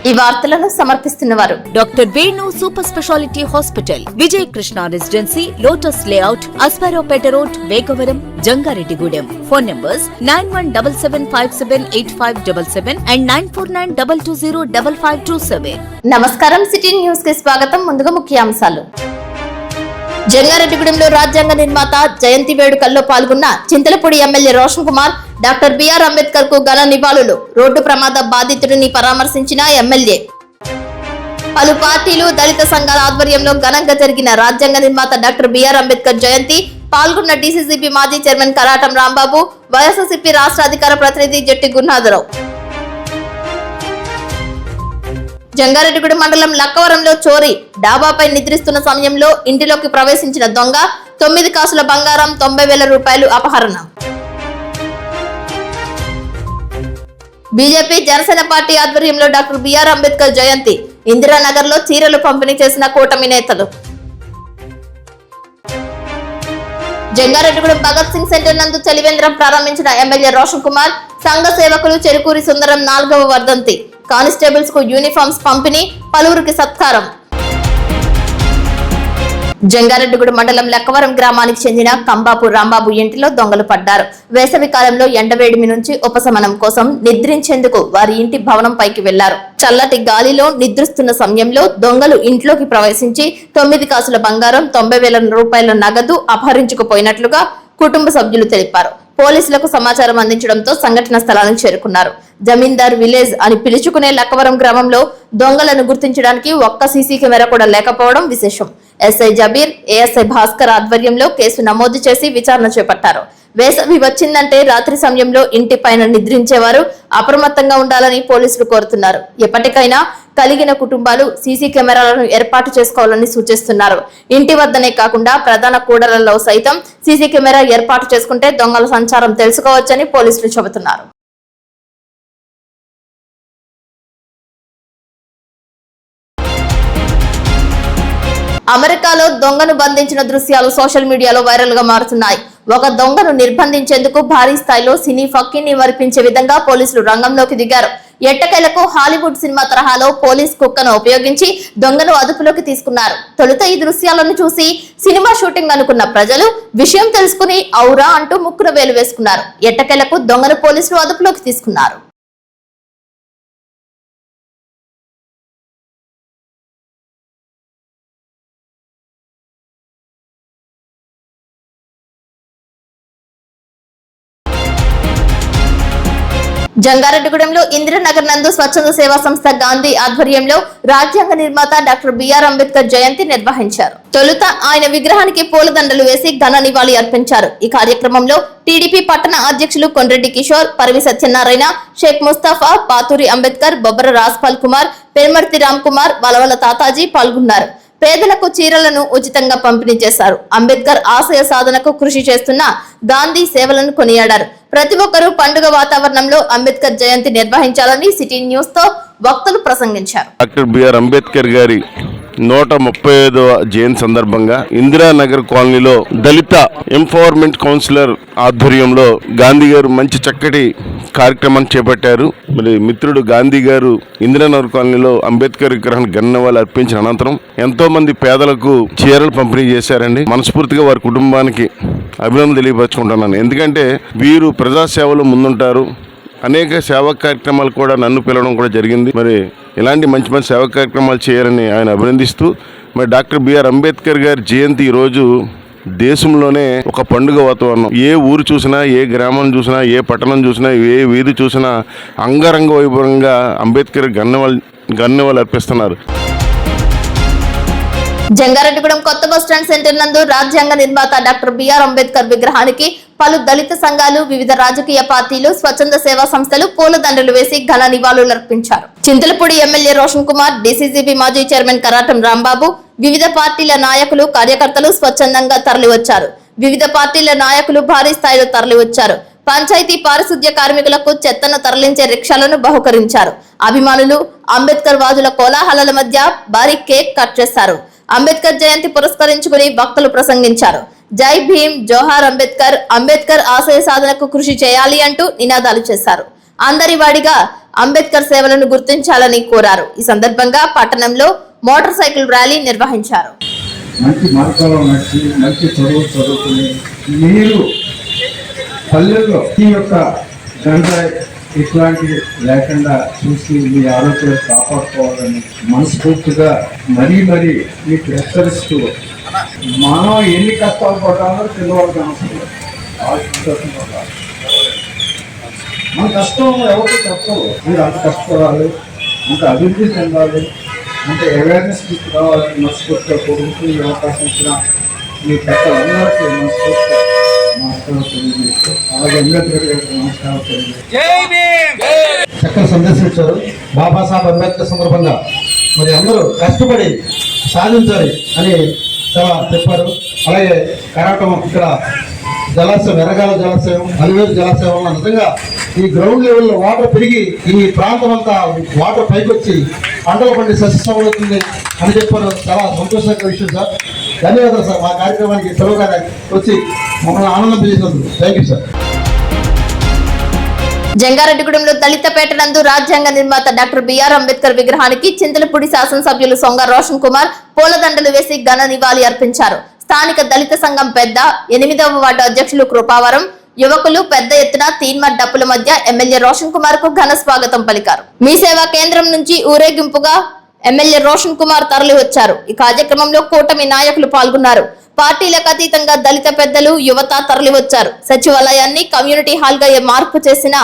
ఈ వార్తలను సమర్పిస్తున్నవారు doctor Venu super speciality hospital, Vijay Krishna residency, lotus layout, Aswaraopeta road, Vegavaram, Jangareddygudem. Phone numbers 9177578577 and 9492205527. నమస్కారం, సిటీ న్యూస్ కి స్వాగతం. ముందుగా ముఖ్యాంశాలు. జంగారెడ్డిగూడెంలో రాజ్యాంగ నిర్మాత జయంతి వేడుకల్లో పాల్గొన్న Chintalapudi MLA Roshan Kumar, doctor BR Ambedkar కు ఘన నివాళులు. రోడ్డు ప్రమాద బాధితుడిని పరామర్శించిన ఎమ్మెల్యే. పలు పార్టీలు, దళిత సంఘాల ఆధ్వర్యంలో ఘనంగా జరిగిన రాజ్యాంగ నిర్మాత డాక్టర్ బిఆర్ అంబేద్కర్ జయంతి. పాల్గొన్న డీసీసీబీ మాజీ చైర్మన్ కరాటం రాంబాబు, వైఎస్ఆర్సీపీ రాష్ట్ర అధికార ప్రతినిధి జట్టి గురునాథరావు. జంగారెడ్డిగూడెం మండలం లక్కవరంలో చోరీ. డాబాపై నిద్రిస్తున్న సమయంలో ఇంటిలోకి ప్రవేశించిన దొంగ. 9 కాసుల బంగారం, 90,000 రూపాయలు అపహరణ. బీజేపీ, జనసేన పార్టీ ఆధ్వర్యంలో డాక్టర్ బిఆర్ అంబేద్కర్ జయంతి. ఇందిరానగర్ లో చీరలు పంపిణీ చేసిన కూటమి నేతలు. జంగారెడ్డిగూడెం భగత్ సింగ్ సెంటర్ నందు చలివేంద్రం ప్రారంభించిన ఎమ్మెల్యే రోషన్ కుమార్. సంఘ సేవకులు చెరుకూరి సుందరం 4వ వర్ధంతి. కానిస్టేబుల్స్ కు యూనిఫామ్స్ పంపిణీ, పలువురికి సత్కారం. జంగారెడ్డిగూడెం మండలం లక్కవరం గ్రామానికి చెందిన కంబాపు రాంబాబు ఇంటిలో దొంగలు పడ్డారు. వేసవి కాలంలో ఎండవేడిమి నుంచి ఉపశమనం కోసం నిద్రించేందుకు వారి ఇంటి భవనం పైకి వెళ్లారు. చల్లటి గాలిలో నిద్రిస్తున్న సమయంలో దొంగలు ఇంట్లోకి ప్రవేశించి 9 కాసుల బంగారం, 90,000 రూపాయల నగదు అపహరించుకుపోయినట్లుగా కుటుంబ సభ్యులు తెలిపారు. పోలీసులకు సమాచారం అందించడంతో సంఘటన స్థలానికి చేరుకున్నారు. జమీందార్ విలేజ్ అని పిలుచుకునే లక్కవరం గ్రామంలో దొంగలను గుర్తించడానికి ఒక్క సీసీ కెమెరా కూడా లేకపోవడం విశేషం. ఎస్ఐ జబీర్, ఏఎస్ఐ భాస్కర్ ఆధ్వర్యంలో కేసు నమోదు చేసి విచారణ చేపట్టారు. వేసవి వచ్చిందంటే రాత్రి సమయంలో ఇంటి పైన నిద్రించేవారు అప్రమత్తంగా ఉండాలని పోలీసులు కోరుతున్నారు. ఎప్పటికైనా కలిగిన కుటుంబాలు సీసీ కెమెరాలను ఏర్పాటు చేసుకోవాలని సూచిస్తున్నారు. ఇంటి వద్దనే కాకుండా ప్రధాన కూడళ్లలో సైతం సీసీ కెమెరా ఏర్పాటు చేసుకుంటే దొంగల సంచారం తెలుసుకోవచ్చని పోలీసులు చెబుతున్నారు. అమెరికాలో దొంగను బంధించిన దృశ్యాలు సోషల్ మీడియాలో వైరల్ గా మారుతున్నాయి. ఒక దొంగను నిర్బంధించేందుకు భారీ స్థాయిలో సినీ ఫక్కీని మరిపించే విధంగా పోలీసులు రంగంలోకి దిగారు. ఎట్టకేలకు హాలీవుడ్ సినిమా తరహాలో పోలీస్ కుక్కను ఉపయోగించి దొంగను అదుపులోకి తీసుకున్నారు. తొలుత ఈ దృశ్యాలను చూసి సినిమా షూటింగ్ అనుకున్న ప్రజలు విషయం తెలుసుకుని ఔరా అంటూ ముక్కున వేలు వేసుకున్నారు. ఎట్టకేలకు దొంగను పోలీసులు అదుపులోకి తీసుకున్నారు. జంగారెడ్డిగూడెంలో ఇందిరానగర్ నందు స్వచ్ఛంద సేవా సంస్థ గాంధీ ఆధ్వర్యంలో రాజ్యాంగ నిర్మాత డాక్టర్ బిఆర్ అంబేద్కర్ జయంతి నిర్వహించారు. తొలుత ఆయన విగ్రహానికి పూలదండలు వేసి ఘన నివాళి అర్పించారు. ఈ కార్యక్రమంలో టీడీపీ పట్టణ అధ్యక్షులు కొండ్రెడ్డి కిషోర్, పరివి సత్యనారాయణ, షేక్ ముస్తాఫా, పాతూరి అంబేద్కర్, బొబ్బర రాజ్పాల్ కుమార్, పెర్మర్తి రామ్ కుమార్, వలవల తాతాజీ పాల్గొన్నారు. పేదలకు చీరలను ఉచితంగా పంపిణీ చేశారు. అంబేద్కర్ ఆశయ సాధనకు కృషి చేస్తున్న గాంధీ సేవలను కొనియాడారు. ప్రతి ఒక్కరూ పండుగ వాతావరణంలో అంబేద్కర్ జయంతి నిర్వహించాలని సిటీ న్యూస్ తో వక్తలు ప్రసంగించారు. డాక్టర్ బిఆర్ అంబేద్కర్ గారి 135వ జయంతి సందర్భంగా ఇందిరానగర్ కాలనీలో దళిత ఎంపవర్మెంట్ కౌన్సిలర్ ఆధ్వర్యంలో గాంధీ గారు మంచి చక్కటి కార్యక్రమాన్ని చేపట్టారు. మరి మిత్రుడు గాంధీ గారు ఇందిరానగర్ కాలనీలో అంబేద్కర్ విగ్రహాన్ని గన్నవాళ్ళు అర్పించిన అనంతరం ఎంతో మంది పేదలకు చీరలు పంపిణీ చేశారండి. మనస్ఫూర్తిగా వారి కుటుంబానికి అభినందనలు తెలియపరచుకుంటున్నాను. ఎందుకంటే వీరు ప్రజాసేవలో ముందుంటారు. అనేక సేవా కార్యక్రమాలు కూడా నన్ను పిలవడం కూడా జరిగింది. మరి ఇలాంటి మంచి మంచి సేవా కార్యక్రమాలు చేయాలని ఆయన అభినందిస్తూ, మరి డాక్టర్ బిఆర్ అంబేద్కర్ గారి జయంతి ఈరోజు దేశంలోనే ఒక పండుగ వాతావరణం. ఏ ఊరు చూసినా, ఏ గ్రామం చూసినా, ఏ పట్టణం చూసినా, ఏ వీధి చూసినా అంగరంగ వైభవంగా అంబేద్కర్ గన్నవాళ్ళు అర్పిస్తున్నారు. జంగారెడ్డిగూడెం కొత్త బస్టాండ్ సెంటర్ నందు రాజ్యాంగ నిర్మాత డాక్టర్ బిఆర్ అంబేద్కర్ విగ్రహానికి పలు దళిత సంఘాలు, వివిధ రాజకీయ పార్టీలు, స్వచ్ఛంద సేవా సంస్థలు పూలదండలు వేసి ఘన నివాళులు అర్పించారు. చింతలపూడి ఎమ్మెల్యే రోషన్ కుమార్, డీసీసీబీ మాజీ చైర్మన్ కరాటం రాంబాబు, వివిధ పార్టీల నాయకులు, కార్యకర్తలు స్వచ్ఛందంగా తరలివచ్చారు. వివిధ పార్టీల నాయకులు భారీ స్థాయిలో తరలివచ్చారు. పంచాయతీ పారిశుద్ధ్య కార్మికులకు చెత్తను తరలించే రిక్షాలను బహుకరించారు. అభిమానులు అంబేద్కర్ వాదుల కోలాహలాల మధ్య భారీ కేక్ కట్ చేశారు. అంబేద్కర్ జయంతి పురస్కరించుకుని వక్తలు ప్రసంగించారు. జై భీమ్, జోహార్ అంబేద్కర్, అంబేద్కర్ ఆశయ సాధనకు కృషి చేయాలి అంటూ నినాదాలు చేశారు. అందరి వాడిగా అంబేద్కర్ సేవలను గుర్తించాలని కోరారు. ఈ సందర్భంగా పట్టణంలో మోటార్ సైకిల్ ర్యాలీ నిర్వహించారు. మంచి మార్గాల్లో నడిచి మంచి చదువుకుని మీరు పల్లెల్లో ఈ యొక్క గంజాయి ఇట్లాంటివి లేకుండా చూసి మీ ఆరోగ్యాలు కాపాడుకోవాలని మనస్ఫూర్తిగా మరీ మీకు హెచ్చరిస్తూ మనం ఎన్ని కష్టాలు పడాలో తెలియవలసిన అవసరం లేదు. మన కష్టం ఎవరికి తప్పదు. మీరు అంత కష్టపడాలి, అంత అభివృద్ధి చెందాలి, అంటే అవేర్నెస్ తీసుకురావాలని మనస్ఫూర్తిగా కోరుకుంటూ ఈ అవకాశం ఇచ్చిన మీ పెద్దలందరికీ మనస్ఫూర్తిగా నమస్కారం తెలియజేస్తూ, అలాగే అంబేద్కర్ గారికి నమస్కారం తెలియజేస్తూ చక్కగా సందర్శించారు. బాబాసాహెబ్ అంబేద్కర్ సందర్భంగా మరి అందరూ కష్టపడి సాధించాలి అని చాలా చెప్పారు. అలాగే కరాటం ఇక్కడ జలాశయం, ఎర్రగాల జలాశయం, అలివేరు జలాశయం వల్ల నిజంగా ఈ గ్రౌండ్ లెవెల్లో వాటర్ పెరిగి ఈ ప్రాంతం అంతా వాటర్ పైకి వచ్చి పంటలు పండి సస్యమవుతుంది అని చెప్పారు. చాలా సంతోషకర విషయం సార్. ధన్యవాదాలు సార్. మా కార్యక్రమానికి సెలవుగా వచ్చి మమ్మల్ని ఆనందం చేసినందుకు థ్యాంక్ యూ సార్. జంగారెడ్డిగూడెంలో దళితపేట నందు రాజ్యాంగ నిర్మాత డాక్టర్ బిఆర్ అంబేద్కర్ విగ్రహానికి చింతలపూడి శాసనసభ్యులు సొంగ రోషన్ కుమార్ పూలదండలు వేసి ఘన నివాళి అర్పించారు. స్థానిక దళిత సంఘం పెద్ద 8వ వార్డు అధ్యక్షులు కృపావరం యువకులు పెద్ద ఎత్తున తీన్మార్ డప్పుల మధ్య ఎమ్మెల్యే రోషన్ కుమార్ కు ఘన స్వాగతం పలికారు. మీ సేవా కేంద్రం నుంచి ఊరేగింపుగా ఎమ్మెల్యే రోషన్ కుమార్ తరలి వచ్చారు. ఈ కార్యక్రమంలో కూటమి నాయకులు పాల్గొన్నారు. పార్టీలకు అతీతంగా దళిత పెద్దలు, యువత తరలి వచ్చారు. సచివాలయాన్ని కమ్యూనిటీ హాల్ గా మార్పు చేసిన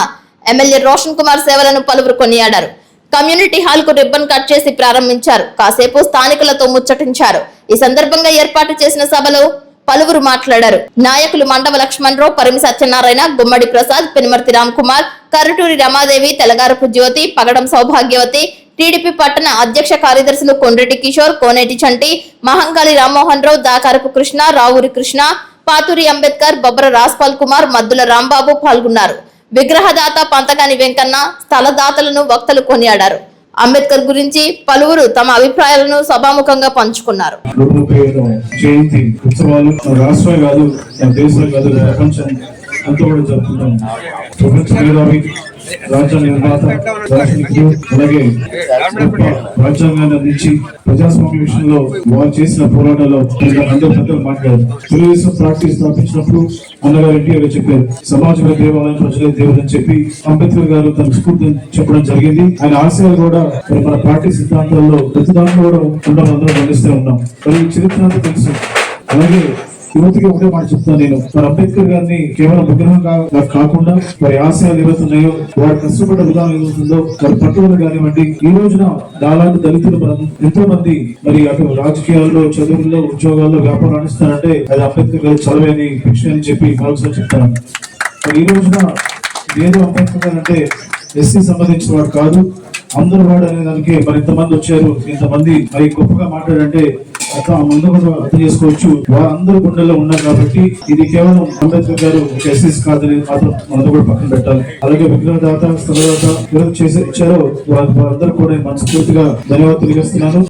ఎమ్మెల్యే రోషన్ కుమార్ సేవలను పలువురు కొనియాడారు. కమ్యూనిటీ హాల్ కు రిబ్బన్ కట్ చేసి ప్రారంభించారు. కాసేపు స్థానికులతో ముచ్చటించారు. ఈ సందర్భంగా ఏర్పాటు చేసిన సభలో పలువురు మాట్లాడారు. నాయకులు మండవ లక్ష్మణరావు, పరిమి సత్యనారాయణ, గుమ్మడి ప్రసాద్, పెనుమర్తి రామ్ కుమార్, కరుటూరి రమాదేవి, తెలగారపు జ్యోతి, పగడం సౌభాగ్యవతి, టీడీపీ పట్టణ అధ్యక్ష కార్యదర్శులు కొండ్రెడ్డి కిషోర్, కోనేటి చంటి, మహంకాళి రామ్మోహన్ రావు, దాకారపు కృష్ణ, రావూరి కృష్ణ, పాతూరి అంబేద్కర్, బొబ్బర రాజ్పాల్ కుమార్, మద్దుల రాంబాబు పాల్గొన్నారు. విగ్రహదాత పంతగాని వెంకన్న, స్థలదాతలను వక్తలు కొనియాడారు. అంబేద్కర్ గురించి పలువురు తమ అభిప్రాయాలను సభాముఖంగా పంచుకున్నారు. జయంతి ఉత్సవాలు రాష్ట్రమే కాదు, దేశంలో కాదు, ప్రపంచం అంతా కూడా జరుపుకుంటాం. ప్రపంచ మేధావి, రాజ్యాంగ నిర్మాత, దార్శనికుడు, అలాగే రాజ్యాంగాన్ని అందించి ప్రజాస్వామ్య విషయంలో వారు చేసిన పోరాటాల్లో అందరూ పెద్దలు మాట్లాడారు. తెలుగుదేశం పార్టీ స్థాపించినప్పుడు అన్నగారు ఎన్టీఆర్ చెప్పారు, సమాజంలో దేవాలయం, ప్రజలే దేవుడు అని చెప్పి అంబేద్కర్ గారు తన స్ఫూర్తిని చెప్పడం జరిగింది. ఆయన ఆశయాలు కూడా మన పార్టీ సిద్ధాంతాల్లో ప్రతి దాంట్లో కూడా ఉండడం అందరూ గమనిస్తూ ఉన్నాం. మరి ఈ చరిత్ర అంతా తెలుసు. అలాగే యువతికి ఒకటే మాట చెప్తాను నేను, మరి అంబేద్కర్ గారిని కేవలం విగ్రహంగా కాకుండా వారి ఆశయాలు ఏవైతున్నాయో, వారు కష్టపడ్డ విధానం ఏదవుతుందో, వారి పట్టుదల కానివ్వండి, ఈ రోజున నాలాంటి దళితులు మనం ఎంతో మంది మరి అటు రాజకీయాల్లో, చదువుల్లో, ఉద్యోగాల్లో, వ్యాపారం రాణిస్తారంటే అది అంబేద్కర్ గారు చదివేని భిక్ష అని చెప్పి మరొకసారి చెప్తాను. మరి ఈ రోజున ఏదో అంబేద్కర్ గారు అంటే ఎస్సీ సంబంధించిన వాడు కాదు, అందరూ వాడు అనే దానికి మరి ఇంతమంది వచ్చారు, ఇంతమంది మరి గొప్పగా మాట్లాడంటే ముందు కూడా అర్థం చేసుకోవచ్చు. వారందరూ గుండెల్లో ఉన్నారు కాబట్టి ఇది కేవలం అంబేద్కర్ గారు ఎస్సీస్ కాదని మాత్రం మనం కూడా పక్కన పెట్టాలి. అలాగే విగ్రహదాత, స్థలదాత ఎవరు ఇచ్చారో వారందరూ కూడా మనస్ఫూర్తిగా ధన్యవాదాలు తెలియజేస్తున్నాను.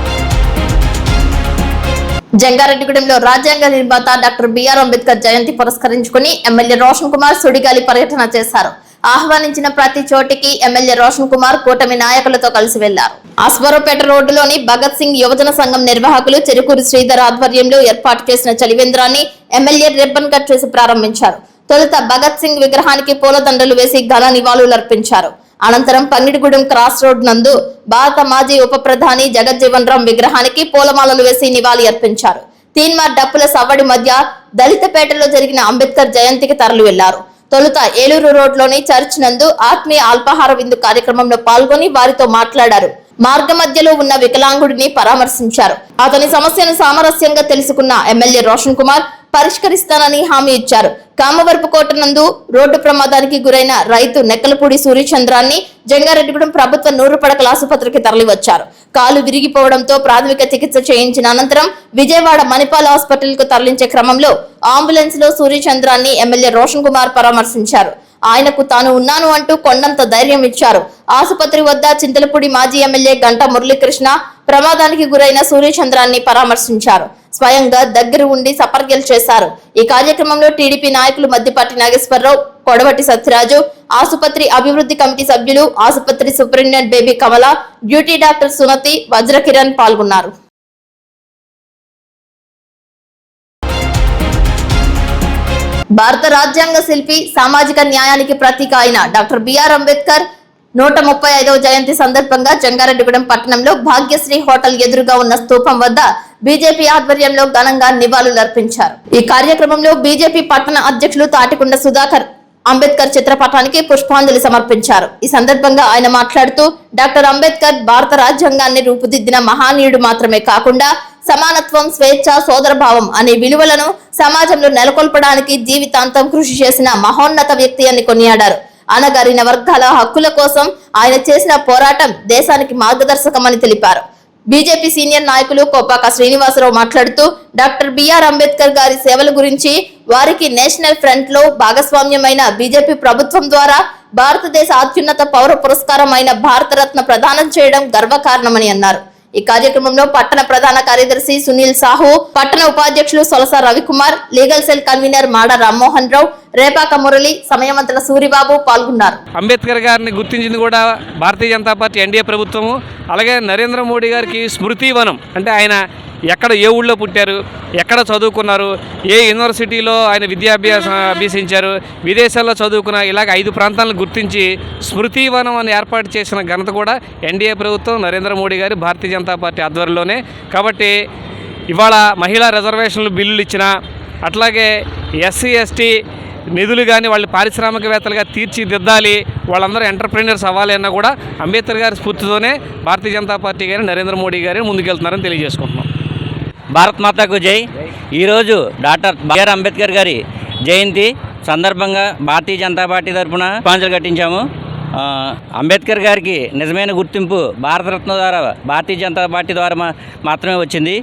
జంగారెడ్డిగూడెంలో రాజ్యాంగ నిర్మాత డాక్టర్ బిఆర్ అంబేద్కర్ జయంతి పురస్కరించుకుని ఎమ్మెల్యే రోషన్ కుమార్ సుడిగాలి పర్యటన చేశారు. ఆహ్వానించిన ప్రతి చోటికి ఎమ్మెల్యే రోషన్ కుమార్ కూటమి నాయకులతో కలిసి వెళ్లారు. అస్వరపేట రోడ్డులోని భగత్ సింగ్ యువజన సంఘం నిర్వాహకులు చెరుకూరి శ్రీధర్ ఆధ్వర్యంలో ఏర్పాటు చేసిన చలివేంద్రాన్ని ఎమ్మెల్యే రిబ్బన్ కట్ చేసి ప్రారంభించారు. తొలుత భగత్ సింగ్ విగ్రహానికి పూలదండలు వేసి ఘన నివాళులు అర్పించారు. అనంతరం పంగిడిగూడెం క్రాస్ రోడ్ నందు భారత మాజీ ఉప ప్రధాని జగజ్జీవన్ రామ్ విగ్రహానికి పూలమాలలు వేసి నివాళి అర్పించారు. తీన్మార్ డప్పుల సవ్వడి మధ్య దళితపేటలో జరిగిన అంబేద్కర్ జయంతికి తరలి వెళ్లారు. తొలుత ఏలూరు రోడ్లోని చర్చ్ నందు ఆత్మీయ అల్పాహార విందు కార్యక్రమంలో పాల్గొని వారితో మాట్లాడారు. మార్గ మధ్యలో ఉన్న వికలాంగుడిని పరామర్శించారు. అతని సమస్యను సామరస్యంగా తెలుసుకున్న ఎమ్మెల్యే రోషన్ కుమార్ పరిష్కరిస్తానని హామీ ఇచ్చారు. కామవరపుకోట నందు రోడ్డు ప్రమాదానికి గురైన రైతు నెక్కలపూడి సూర్యచంద్రాన్ని జంగారెడ్డిగూడెం ప్రభుత్వ 100 పడకల ఆసుపత్రికి తరలివచ్చారు. కాలు విరిగిపోవడంతో ప్రాథమిక చికిత్స చేయించిన అనంతరం విజయవాడ మణిపాల్ హాస్పిటల్ కు తరలించే క్రమంలో అంబులెన్స్ లో సూర్యచంద్రాన్ని ఎమ్మెల్యే రోషన్ కుమార్ పరామర్శించారు. ఆయనకు తాను ఉన్నాను అంటూ కొండంత ధైర్యం ఇచ్చారు. ఆసుపత్రి వద్ద చింతలపూడి మాజీ ఎమ్మెల్యే గంటా మురళీకృష్ణ ప్రమాదానికి గురైన సూర్యచంద్రాన్ని పరామర్శించారు. స్వయంగా దగ్గర ఉండి సపర్యలు చేశారు. ఈ కార్యక్రమంలో టీడీపీ నాయకులు మద్దిపాటి నాగేశ్వరరావు, కొడవటి సత్యరాజు, ఆసుపత్రి అభివృద్ధి కమిటీ సభ్యులు, ఆసుపత్రి సూపరింటెండెంట్ బేబీ కమల, డ్యూటీ డాక్టర్ సునతి, వజ్రకిరణ్ పాల్గొన్నారు. భారత రాజ్యాంగ శిల్పి, సామాజిక న్యాయానికి ప్రతీక అయిన డాక్టర్ బిఆర్ అంబేద్కర్ 135వ జయంతి సందర్భంగా జంగారెడ్డిగూడెం పట్టణంలో భాగ్యశ్రీ హోటల్ ఎదురుగా ఉన్న స్తూపం వద్ద బీజేపీ ఆధ్వర్యంలో ఘనంగా నివాళులర్పించారు. ఈ కార్యక్రమంలో బీజేపీ పట్టణ అధ్యక్షులు తాటికొండ సుధాకర్ అంబేద్కర్ చిత్రపటానికి పుష్పాంజలి సమర్పించారు. ఈ సందర్భంగా ఆయన మాట్లాడుతూ డాక్టర్ అంబేద్కర్ భారత రాజ్యాంగాన్ని రూపుదిద్దిన మహానీయుడు మాత్రమే కాకుండా సమానత్వం, స్వేచ్ఛ, సోదరభావం అనే విలువలను సమాజంలో నెలకొల్పడానికి జీవితాంతం కృషి చేసిన మహోన్నత వ్యక్తి అని కొనియాడారు. అణగారిన వర్గాల హక్కుల కోసం ఆయన చేసిన పోరాటం దేశానికి మార్గదర్శకమని తెలిపారు. బీజేపీ సీనియర్ నాయకులు కోపాక శ్రీనివాసరావు మాట్లాడుతూ డాక్టర్ బిఆర్ అంబేద్కర్ గారి సేవల గురించి, వారికి నేషనల్ ఫ్రంట్ లో భాగస్వామ్యమైన బీజేపీ ప్రభుత్వం ద్వారా భారతదేశ అత్యున్నత పౌర పురస్కారం అయిన భారతరత్న ప్రదానం చేయడం గర్వకారణమని అన్నారు. ఈ కార్యక్రమంలో పట్టణ ప్రధాన కార్యదర్శి సునీల్ సాహు, పట్టణ ఉపాధ్యక్షులు సొలస రవికుమార్, లీగల్ సెల్ కన్వీనర్ మాడ రామ్మోహన్ రావు, రేపాక మురళి, సమయవంతుల సూరిబాబు పాల్గొన్నారు. అంబేద్కర్ గారిని గుర్తించింది కూడా భారతీయ జనతా పార్టీ ఎన్డీఏ ప్రభుత్వము. అలాగే నరేంద్ర మోడీ గారికి స్మృతివనం అంటే ఆయన ఎక్కడ ఏ ఊళ్ళో పుట్టారు, ఎక్కడ చదువుకున్నారు, ఏ యూనివర్సిటీలో ఆయన అభ్యసించారు, విదేశాల్లో చదువుకున్న ఇలాగ 5 ప్రాంతాలను గుర్తించి స్మృతివనం అని ఏర్పాటు చేసిన ఘనత కూడా ఎన్డీఏ ప్రభుత్వం, నరేంద్ర మోడీ గారి భారతీయ జనతా పార్టీ ఆధ్వర్యంలోనే. కాబట్టి ఇవాళ మహిళా రిజర్వేషన్లు బిల్లులు ఇచ్చిన, అట్లాగే ఎస్సీ ఎస్టీ నిధులు కానీ వాళ్ళు పారిశ్రామికవేత్తలుగా తీర్చిదిద్దాలి, వాళ్ళందరూ ఎంటర్ప్రెన్యూర్స్ అవ్వాలి అన్నా కూడా అంబేద్కర్ గారి స్ఫూర్తితోనే భారతీయ జనతా పార్టీ గారి, నరేంద్ర మోడీ గారి ముందుకెళ్తున్నారని తెలియజేసుకుంటున్నాం. భారత్ మాతాకు జై. ఈరోజు డాక్టర్ బిఆర్ అంబేద్కర్ గారి జయంతి సందర్భంగా భారతీయ జనతా పార్టీ తరఫున పుష్పాంజలి ఘటించాము. అంబేద్కర్ గారికి నిజమైన గుర్తింపు భారతరత్న ద్వారా భారతీయ జనతా పార్టీ ద్వారా మాత్రమే వచ్చింది.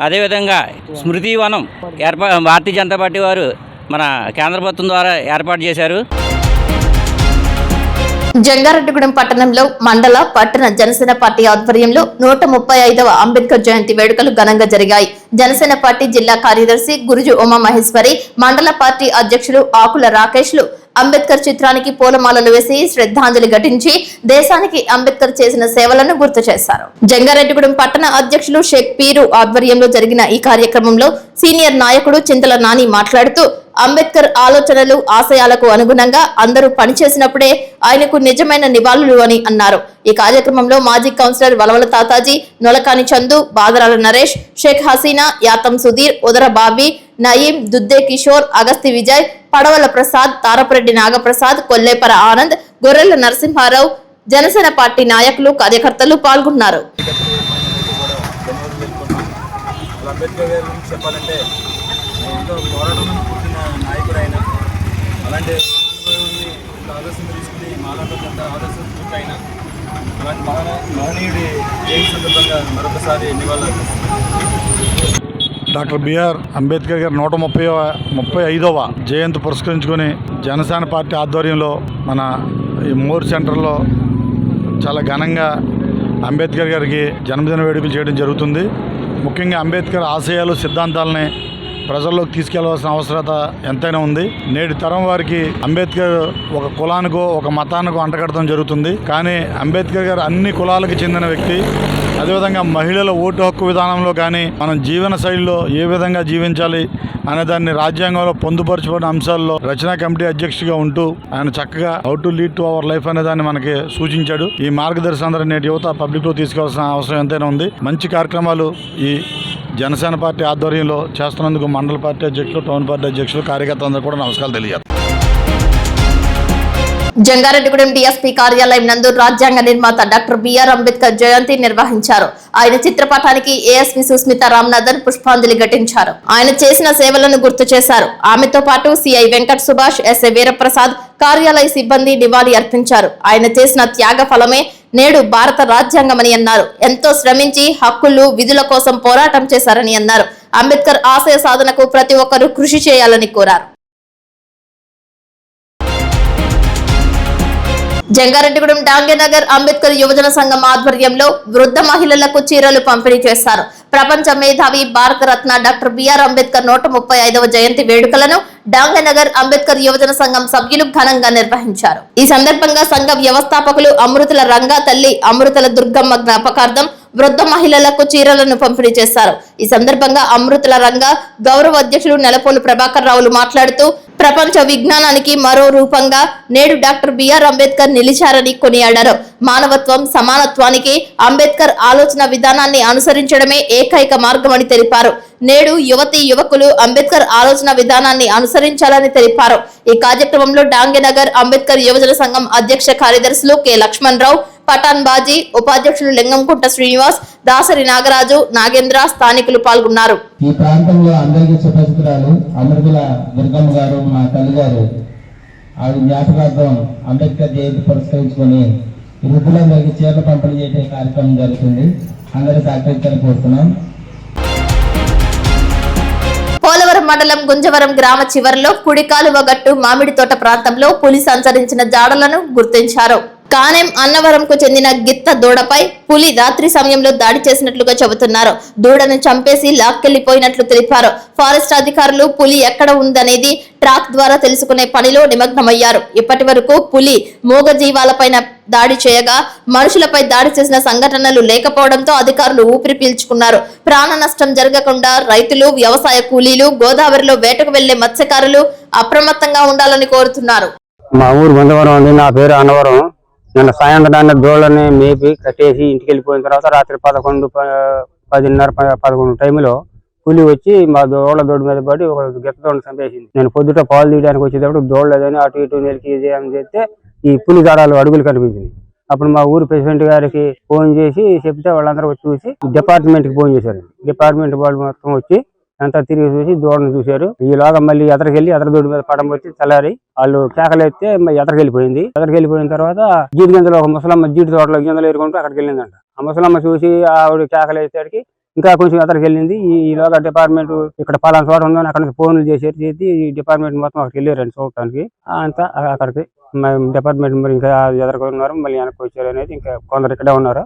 అదేవిధంగా స్మృతివనం భారతీయ జనతా పార్టీ వారు మన కేంద్ర ప్రభుత్వం ద్వారా ఏర్పాటు చేశారు. జంగారెడ్డిగూడెం పట్టణంలో మండల, పట్టణ జనసేన పార్టీ ఆధ్వర్యంలో 135వ అంబేద్కర్ జయంతి వేడుకలు ఘనంగా జరిగాయి. జనసేన పార్టీ జిల్లా కార్యదర్శి గురుజు ఉమామహేశ్వరి, మండల పార్టీ అధ్యక్షులు ఆకుల రాకేష్లు అంబేద్కర్ చిత్రానికి పూలమాలలు వేసి శ్రద్ధాంజలి ఘటించి దేశానికి అంబేద్కర్ చేసిన సేవలను గుర్తు చేశారు. జంగారెడ్డిగూడెం పట్టణ అధ్యక్షులు షేక్ పీరు ఆధ్వర్యంలో జరిగిన ఈ కార్యక్రమంలో సీనియర్ నాయకుడు చింతల నాని మాట్లాడుతూ అంబేద్కర్ ఆలోచనలు, ఆశయాలకు అనుగుణంగా అందరూ పనిచేసినప్పుడే ఆయనకు నిజమైన నివాళులు అని అన్నారు. ఈ కార్యక్రమంలో మాజీ కౌన్సిలర్ వలవల తాతాజీ, నొలకాని చందు, బాదరాల నరేష్, షేక్ హసీనా, యాతం సుధీర్, ఉదర బాబీ, నయీం, దుద్దే కిషోర్, అగస్తి విజయ్, పడవల ప్రసాద్, తారపరెడ్డి నాగప్రసాద్, కొల్లేపర ఆనంద్, గొర్రెల నరసింహారావు, జనసేన పార్టీ నాయకులు, కార్యకర్తలు పాల్గొన్నారు. అంబేద్కర్ గారి గురించి చెప్పాలంటే ఎంతో పోరాటం పుట్టిన నాయకుడు ఆయన. అలాంటి ఆదర్శం తీసుకుని మాలాంటి ఆదర్శం పూర్తయిన అలాంటి మహనీయుడి జయంతి సందర్భంగా మరొకసారి నివాళులు. డాక్టర్ బిఆర్ అంబేద్కర్ గారి 135వ జయంతి పురస్కరించుకొని జనసేన పార్టీ ఆధ్వర్యంలో మన ఈ మోర్ సెంటర్లో చాలా ఘనంగా అంబేద్కర్ గారికి జన్మదిన వేడుకలు చేయడం జరుగుతుంది. ముఖ్యంగా అంబేద్కర్ ఆశయాలు, సిద్ధాంతాలని ప్రజల్లోకి తీసుకెళ్లవలసిన అవసరత ఎంతైనా ఉంది. నేటి తరం వారికి అంబేద్కర్ ఒక కులానికో, ఒక మతానికో అంటగడటం జరుగుతుంది. కానీ అంబేద్కర్ గారు అన్ని కులాలకు చెందిన వ్యక్తి. అదేవిధంగా మహిళల ఓటు హక్కు విధానంలో కానీ, మనం జీవన శైలిలో ఏ విధంగా జీవించాలి అనే దాన్ని రాజ్యాంగంలో పొందుపరచబడిన అంశాల్లో రచనా కమిటీ అధ్యక్షుడిగా ఉంటూ ఆయన చక్కగా how to lead to our life అనే దాన్ని మనకి సూచించాడు. ఈ మార్గదర్శనం నేటి యువత పబ్లిక్ లో తీసుకోవాల్సిన అవసరం ఎంతైనా ఉంది. మంచి కార్యక్రమాలు ఈ జనసేన పార్టీ ఆధ్వర్యంలో చేస్తున్నందుకు మండల పార్టీ అధ్యక్షులు, టౌన్ పార్టీ అధ్యక్షులు, కార్యకర్తలందరూ కూడా నమస్కారాలు తెలియజేస్తారు. జంగారెడ్డిగూడెం డీఎస్పీ కార్యాలయం నందు రాజ్యాంగ నిర్మాత డాక్టర్ బిఆర్ అంబేద్కర్ జయంతి నిర్వహించారు. ఆయన చిత్రపటానికి ఏఎస్పీ సుస్మిత రామనాథన్ పుష్పాంజలి ఘటించారు. ఆయన చేసిన సేవలను గుర్తు చేశారు. ఆమెతో పాటు సిఐ వెంకట్ సుభాష్, ఎస్ఐ వీరప్రసాద్, కార్యాలయ సిబ్బంది నివాళి అర్పించారు. ఆయన చేసిన త్యాగ ఫలమే నేడు భారత రాజ్యాంగమని అన్నారు. ఎంతో శ్రమించి హక్కులు, విధుల కోసం పోరాటం చేశారని అన్నారు. అంబేద్కర్ ఆశయ సాధనకు ప్రతి ఒక్కరూ కృషి చేయాలని కోరారు. జంగారెడ్డిగూడెం డాంగేనగర్ అంబేద్కర్ యువజన సంఘం ఆధ్వర్యంలో వృద్ధ మహిళలకు చీరలు పంపిణీ చేశారు. ప్రపంచ మేధావి భారతరత్న డాక్టర్ బిఆర్ అంబేద్కర్ 135వ జయంతి వేడుకలను డాంగనగర్ అంబేద్కర్ యువజన సంఘం సభ్యులు ఘనంగా నిర్వహించారు. ఈ సందర్భంగా సంఘ వ్యవస్థాపకులు అమృతుల రంగా తల్లి అమృతుల దుర్గమ్మ జ్ఞాపకార్థం వృద్ధ మహిళలకు చీరలను పంపిణీ చేశారు. ఈ సందర్భంగా అమృతుల రంగా గౌరవ అధ్యక్షులు నెలపోలు ప్రభాకర్ రావులు మాట్లాడుతూ ప్రపంచ విజ్ఞానానికి మరో రూపంగా నేడు డాక్టర్ బిఆర్ అంబేద్కర్ నిలిచారని కొనియాడారు. మానవత్వం, సమానత్వానికి అంబేద్కర్ ఆలోచన విధానాన్ని అనుసరించడమే ఏకైక మార్గమని తెలిపారు. నేడు యువతీ యువకులు అంబేద్కర్ ఆలోచన విధానాన్ని అనుసరించాలని తెలిపారు. ఈ కార్యక్రమంలో డాంగనగర్ అంబేద్కర్ యువజన సంఘం అధ్యక్ష కార్యదర్శులు కె లక్ష్మణ్ రావు, పఠాన్ బాజీ, ఉపాధ్యక్షులు లింగంకుంట శ్రీనివాస్, దాసరి నాగరాజు, నాగేంద్ర స్థానికులు పాల్గొన్నారు. ఈ ప్రాంతంలో అందరికీ సుపరిచితురాలు అమృతుల దుర్గమ్మ గారు, మా తల్లి గారు, ఆవిడ జ్ఞాపకార్థం అంబేద్కర్ జయంతి పురస్కరించుకొని వృద్ధులందరికీ చీరలు పంపిణీ చేసే కార్యక్రమం జరుగుతుంది. అందరూ సహకరించాలని కోరుతున్నాం. పోలవరం మండలం గుంజవరం గ్రామ చివరిలో కుడికాలువ గట్టు మామిడి తోట ప్రాంతంలో పులి సంచరించిన జాడలను గుర్తించారు. కానేం అన్నవరంకు చెందిన గిత్త దూడపై పులి రాత్రి సమయంలో దాడి చేసినట్లుగా చెబుతున్నారు. దూడను చంపేసి లాక్కెళ్లిపోయినట్లు తెలిపారు. ఫారెస్ట్ అధికారులు పులి ఎక్కడ ఉందనేది ట్రాక్ ద్వారా తెలుసుకునే పనిలో నిమగ్నమయ్యారు. ఇప్పటి వరకు పులి మూగ జీవాలపైన దాడి చేయగా మనుషులపై దాడి చేసిన సంఘటనలు లేకపోవడంతో అధికారులు ఊపిరి పీల్చుకున్నారు. ప్రాణ నష్టం జరగకుండా రైతులు, వ్యవసాయ కూలీలు, గోదావరిలో వేటకు వెళ్లే మత్స్యకారులు అప్రమత్తంగా ఉండాలని కోరుతున్నారు. మా ఊరు గుంజవరం అండి. నా పేరు అన్నవరం. నిన్న సాయంత్రాన్ని దోళ్ళని మేపి కట్టేసి ఇంటికి వెళ్ళిపోయిన తర్వాత రాత్రి 11, 10:30, 11 టైంలో పులి వచ్చి మా దోళ్ళ దొడ్డు మీద పడి ఒక గిత్త దోళ్ళని చంపేసింది. నేను పొద్దుట పాలు తీయడానికి వచ్చేటప్పుడు దోళ్ళదని అటు ఇటు నెలికి అని చెప్తే ఈ పులి దారాలు అడుగులు కనిపించింది. అప్పుడు మా ఊరు ప్రెసిడెంట్ గారికి ఫోన్ చేసి చెప్తే వాళ్ళందరూ వచ్చి చూసి డిపార్ట్మెంట్ కి ఫోన్ చేశారు. డిపార్ట్మెంట్ వాళ్ళు మొత్తం వచ్చి అంతా తిరిగి చూసి దూడను చూశారు. ఈలోగా మళ్ళీ ఎదరికెళ్ళి ఎదర దొడ్డు మీద పడం వచ్చి చల్లారి వాళ్ళు కేకలేస్తే ఎదరికెళ్ళిపోయింది. ఎదరికెళ్ళిపోయిన తర్వాత జీడి గింజలు ఒక ముసలమ్మ జీడి తోటలో గింజలు ఏరుకుంటూ అక్కడికి వెళ్ళిందంట. ఆ ముసలమ్మ చూసి ఆవిడ కేకలేసేసరికి ఇంకా కొంచెం ఎదరికెళ్ళింది. ఈలోగా డిపార్ట్మెంట్ ఇక్కడ పలానా చోట ఉందని అక్కడ నుంచి ఫోన్లు చేసి ఈ డిపార్ట్మెంట్ మొత్తం అక్కడికి వెళ్ళారండి చూడటానికి. అంతా అక్కడికి డిపార్ట్మెంట్ మరి ఇంకా ఎదరుకున్నారు, మళ్ళీ వెనక్కి వచ్చారు అనేది ఇంకా కొందరు ఇక్కడే ఉన్నారు.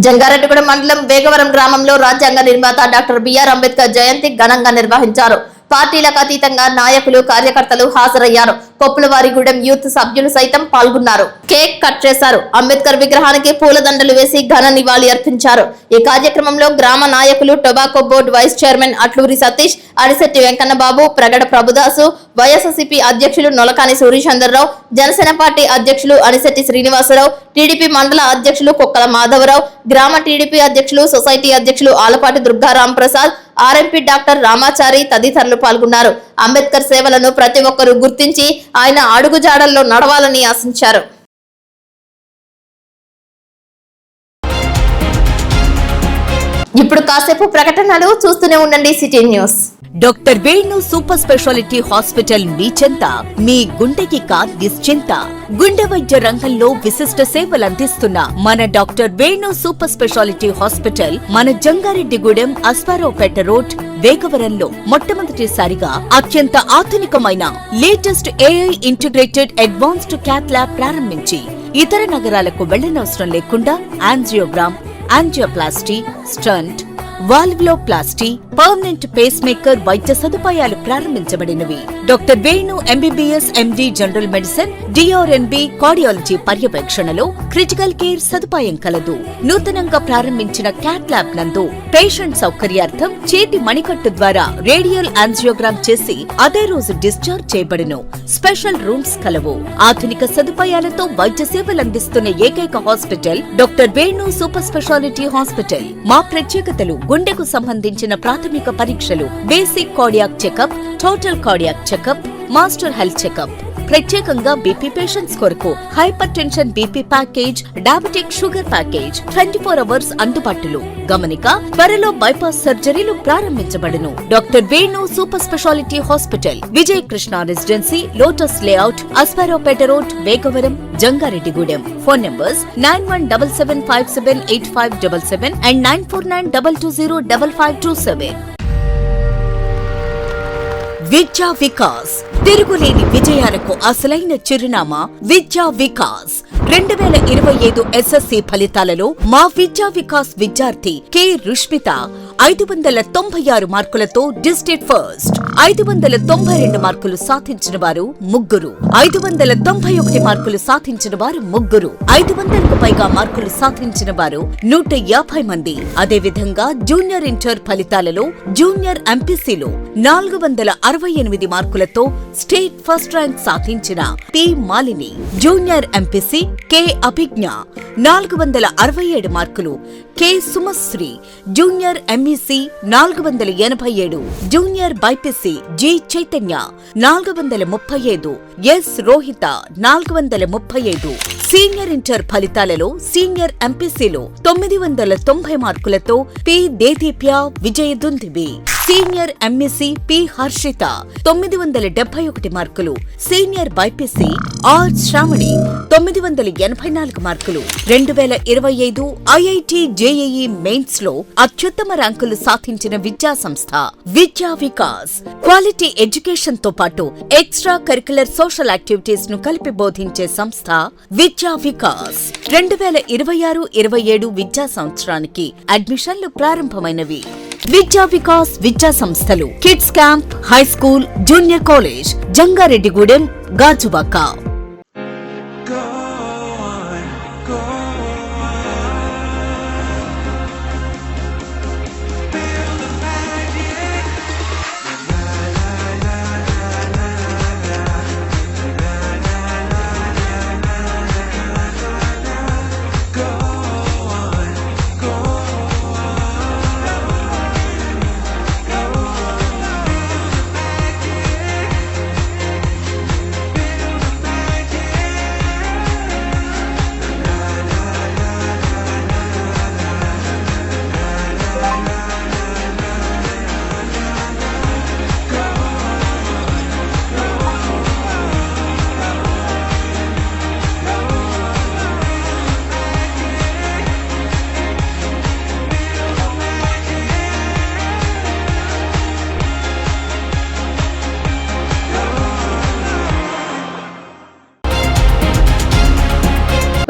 జంగారెడ్డిగూడెం మండలం వేగవరం గ్రామంలో రాజ్యాంగ నిర్మాత డాక్టర్ బిఆర్ అంబేద్కర్ జయంతి ఘనంగా నిర్వహించారు. పార్టీలకు అతీతంగా నాయకులు, కార్యకర్తలు హాజరయ్యారు. కొప్పులవారిగూడెం యూత్ సభ్యులు సైతం పాల్గొన్నారు. కేక్ కట్ చేశారు. అంబేద్కర్ విగ్రహానికి పూలదండలు వేసి ఘన నివాళి అర్పించారు. ఈ కార్యక్రమంలో గ్రామ నాయకులు, tobacco board vice chairman Atluri Satish, Adisetti Venkannababu, Pragada Prabhudasu, YSRCP అధ్యక్షులు నొలకాని సూర్యచంద్రరావు, జనసేన పార్టీ అధ్యక్షులు అనిశెట్టి శ్రీనివాసరావు, టీడీపీ మండల అధ్యక్షులు కుక్కల మాధవరావు, గ్రామ టీడీపీ అధ్యక్షులు, సొసైటీ అధ్యక్షులు ఆలపాటి దుర్గారాం ప్రసాద్, ఆర్ఎంపీ డాక్టర్ రామాచారి తదితరులు పాల్గొన్నారు. అంబేద్కర్ సేవలను ప్రతి ఒక్కరూ గుర్తించి ఆయన అడుగుజాడల్లో నడవాలని ఆశించారు. ఇప్పుడు కాసేపు ప్రకటనలు చూస్తూనే ఉండండి city news. Doctor Venu super speciality hospital మీ చెంత. మీ గుండెకి నిశ్చింత. గుండె వైద్య రంగంలో విశిష్ట సేవలు అందిస్తున్న మన doctor Venu super speciality hospital మన జంగారెడ్డిగూడెం అస్పారావుపేట రోడ్ వేగవరంలో మొట్టమొదటిసారిగా అత్యంత ఆధునికమైన latest AI integrated advanced cath lab ప్రారంభించి ఇతర నగరాలకు వెళ్లనవసరం లేకుండా angiogram, angioplasty, stent, valvuloplasty, permanent pacemaker వైద్య సదుపాయాలు ప్రారంభించబడినవి. Doctor Venu MBBS MD general medicine, DRNB cardiology పర్యవేక్షణలో క్రిటికల్ కేర్ సదుపాయం కలదు. నూతనంగా ప్రారంభించిన క్యాట్ ల్యాబ్ నందు పేషెంట్ సౌకర్యార్థం చేతి మణికట్టు ద్వారా రేడియల్ యాంజియోగ్రామ్ చేసి అదే రోజు డిశ్చార్జ్ చేయబడును. స్పెషల్ రూమ్స్ కలవు. ఆధునిక సదుపాయాలతో వైద్య సేవలు అందిస్తున్న ఏకైక hospital doctor Venu super speciality hospital. మా ప్రత్యేకతలు: గుండెకు సంబంధించిన ప్రాథమిక పరీక్షలు, basic cardiac checkup, total cardiac checkup, master health checkup. ప్రత్యేకంగా బీపీ పేషెంట్స్ కొరకు hypertension BP package, diabetic sugar package 24 hours అందుబాటులో. గమనిక: త్వరలో బైపాస్ సర్జరీలు ప్రారంభించబడును. Doctor Venu super speciality hospital, Vijaya Krishna residency, lotus layout, Aswaraopeta road, Vegavaram, Jangareddygudem. Phone numbers 9177578577 and 9492205527. విద్యా వికాస్ తిరుగులేని విజయాలకు అసలైన చిరునామా విద్యా వికాస్ 2025 SSC ఫలితాలలో మా విద్యా వికాస్ విద్యార్థి కె రుష్మిత 596 మార్కులతో డిస్ట్రిక్ట్ ఫస్ట్, 592 మార్కులు సాధించిన వారు ముగ్గురు, 591 మార్కులు సాధించిన వారు ముగ్గురు, 500కు పైగా మార్కులు సాధించిన వారు 150 మంది. అదేవిధంగా జూనియర్ ఇంటర్ ఫలితాలలో జూనియర్ ఎంపీసీలో 468 మార్కులతో స్టేట్ ఫస్ట్ ర్యాంక్ సాధించిన P Malini, junior MPC K Abhijna 467 మార్కులు, K Sumasri, junior MEC 487, junior BiPC G Chaitanya 435, S Rohitha 435. Senior inter ఫలితాలలో సీనియర్ ఎంపీసీలో 990 మార్కులతో P Deedipya Vijayadundubhi, senior MEC P Harshitha 971 మార్కులు, సీనియర్ బైపీసీ ఆర్ శ్రావణి 984 మార్కులు. 2025 ఐఐటి జేఈఈ మెయిన్స్ లో అత్యుత్తమ ర్యాంకులు సాధించిన విద్యా సంస్థ విద్యా వికాస్. క్వాలిటీ ఎడ్యుకేషన్ తో పాటు ఎక్స్ట్రా కరిక్యులర్ సోషల్ యాక్టివిటీస్ ను కలిపి బోధించే సంస్థ విద్యా వికాస్. 2026-27 విద్యా సంవత్సరానికి అడ్మిషన్లు ప్రారంభమైనవి. విద్యా వికాస్ విద్యా సంస్థలు kids camp, high school, junior college, Jangareddygudem, Gajuwaka.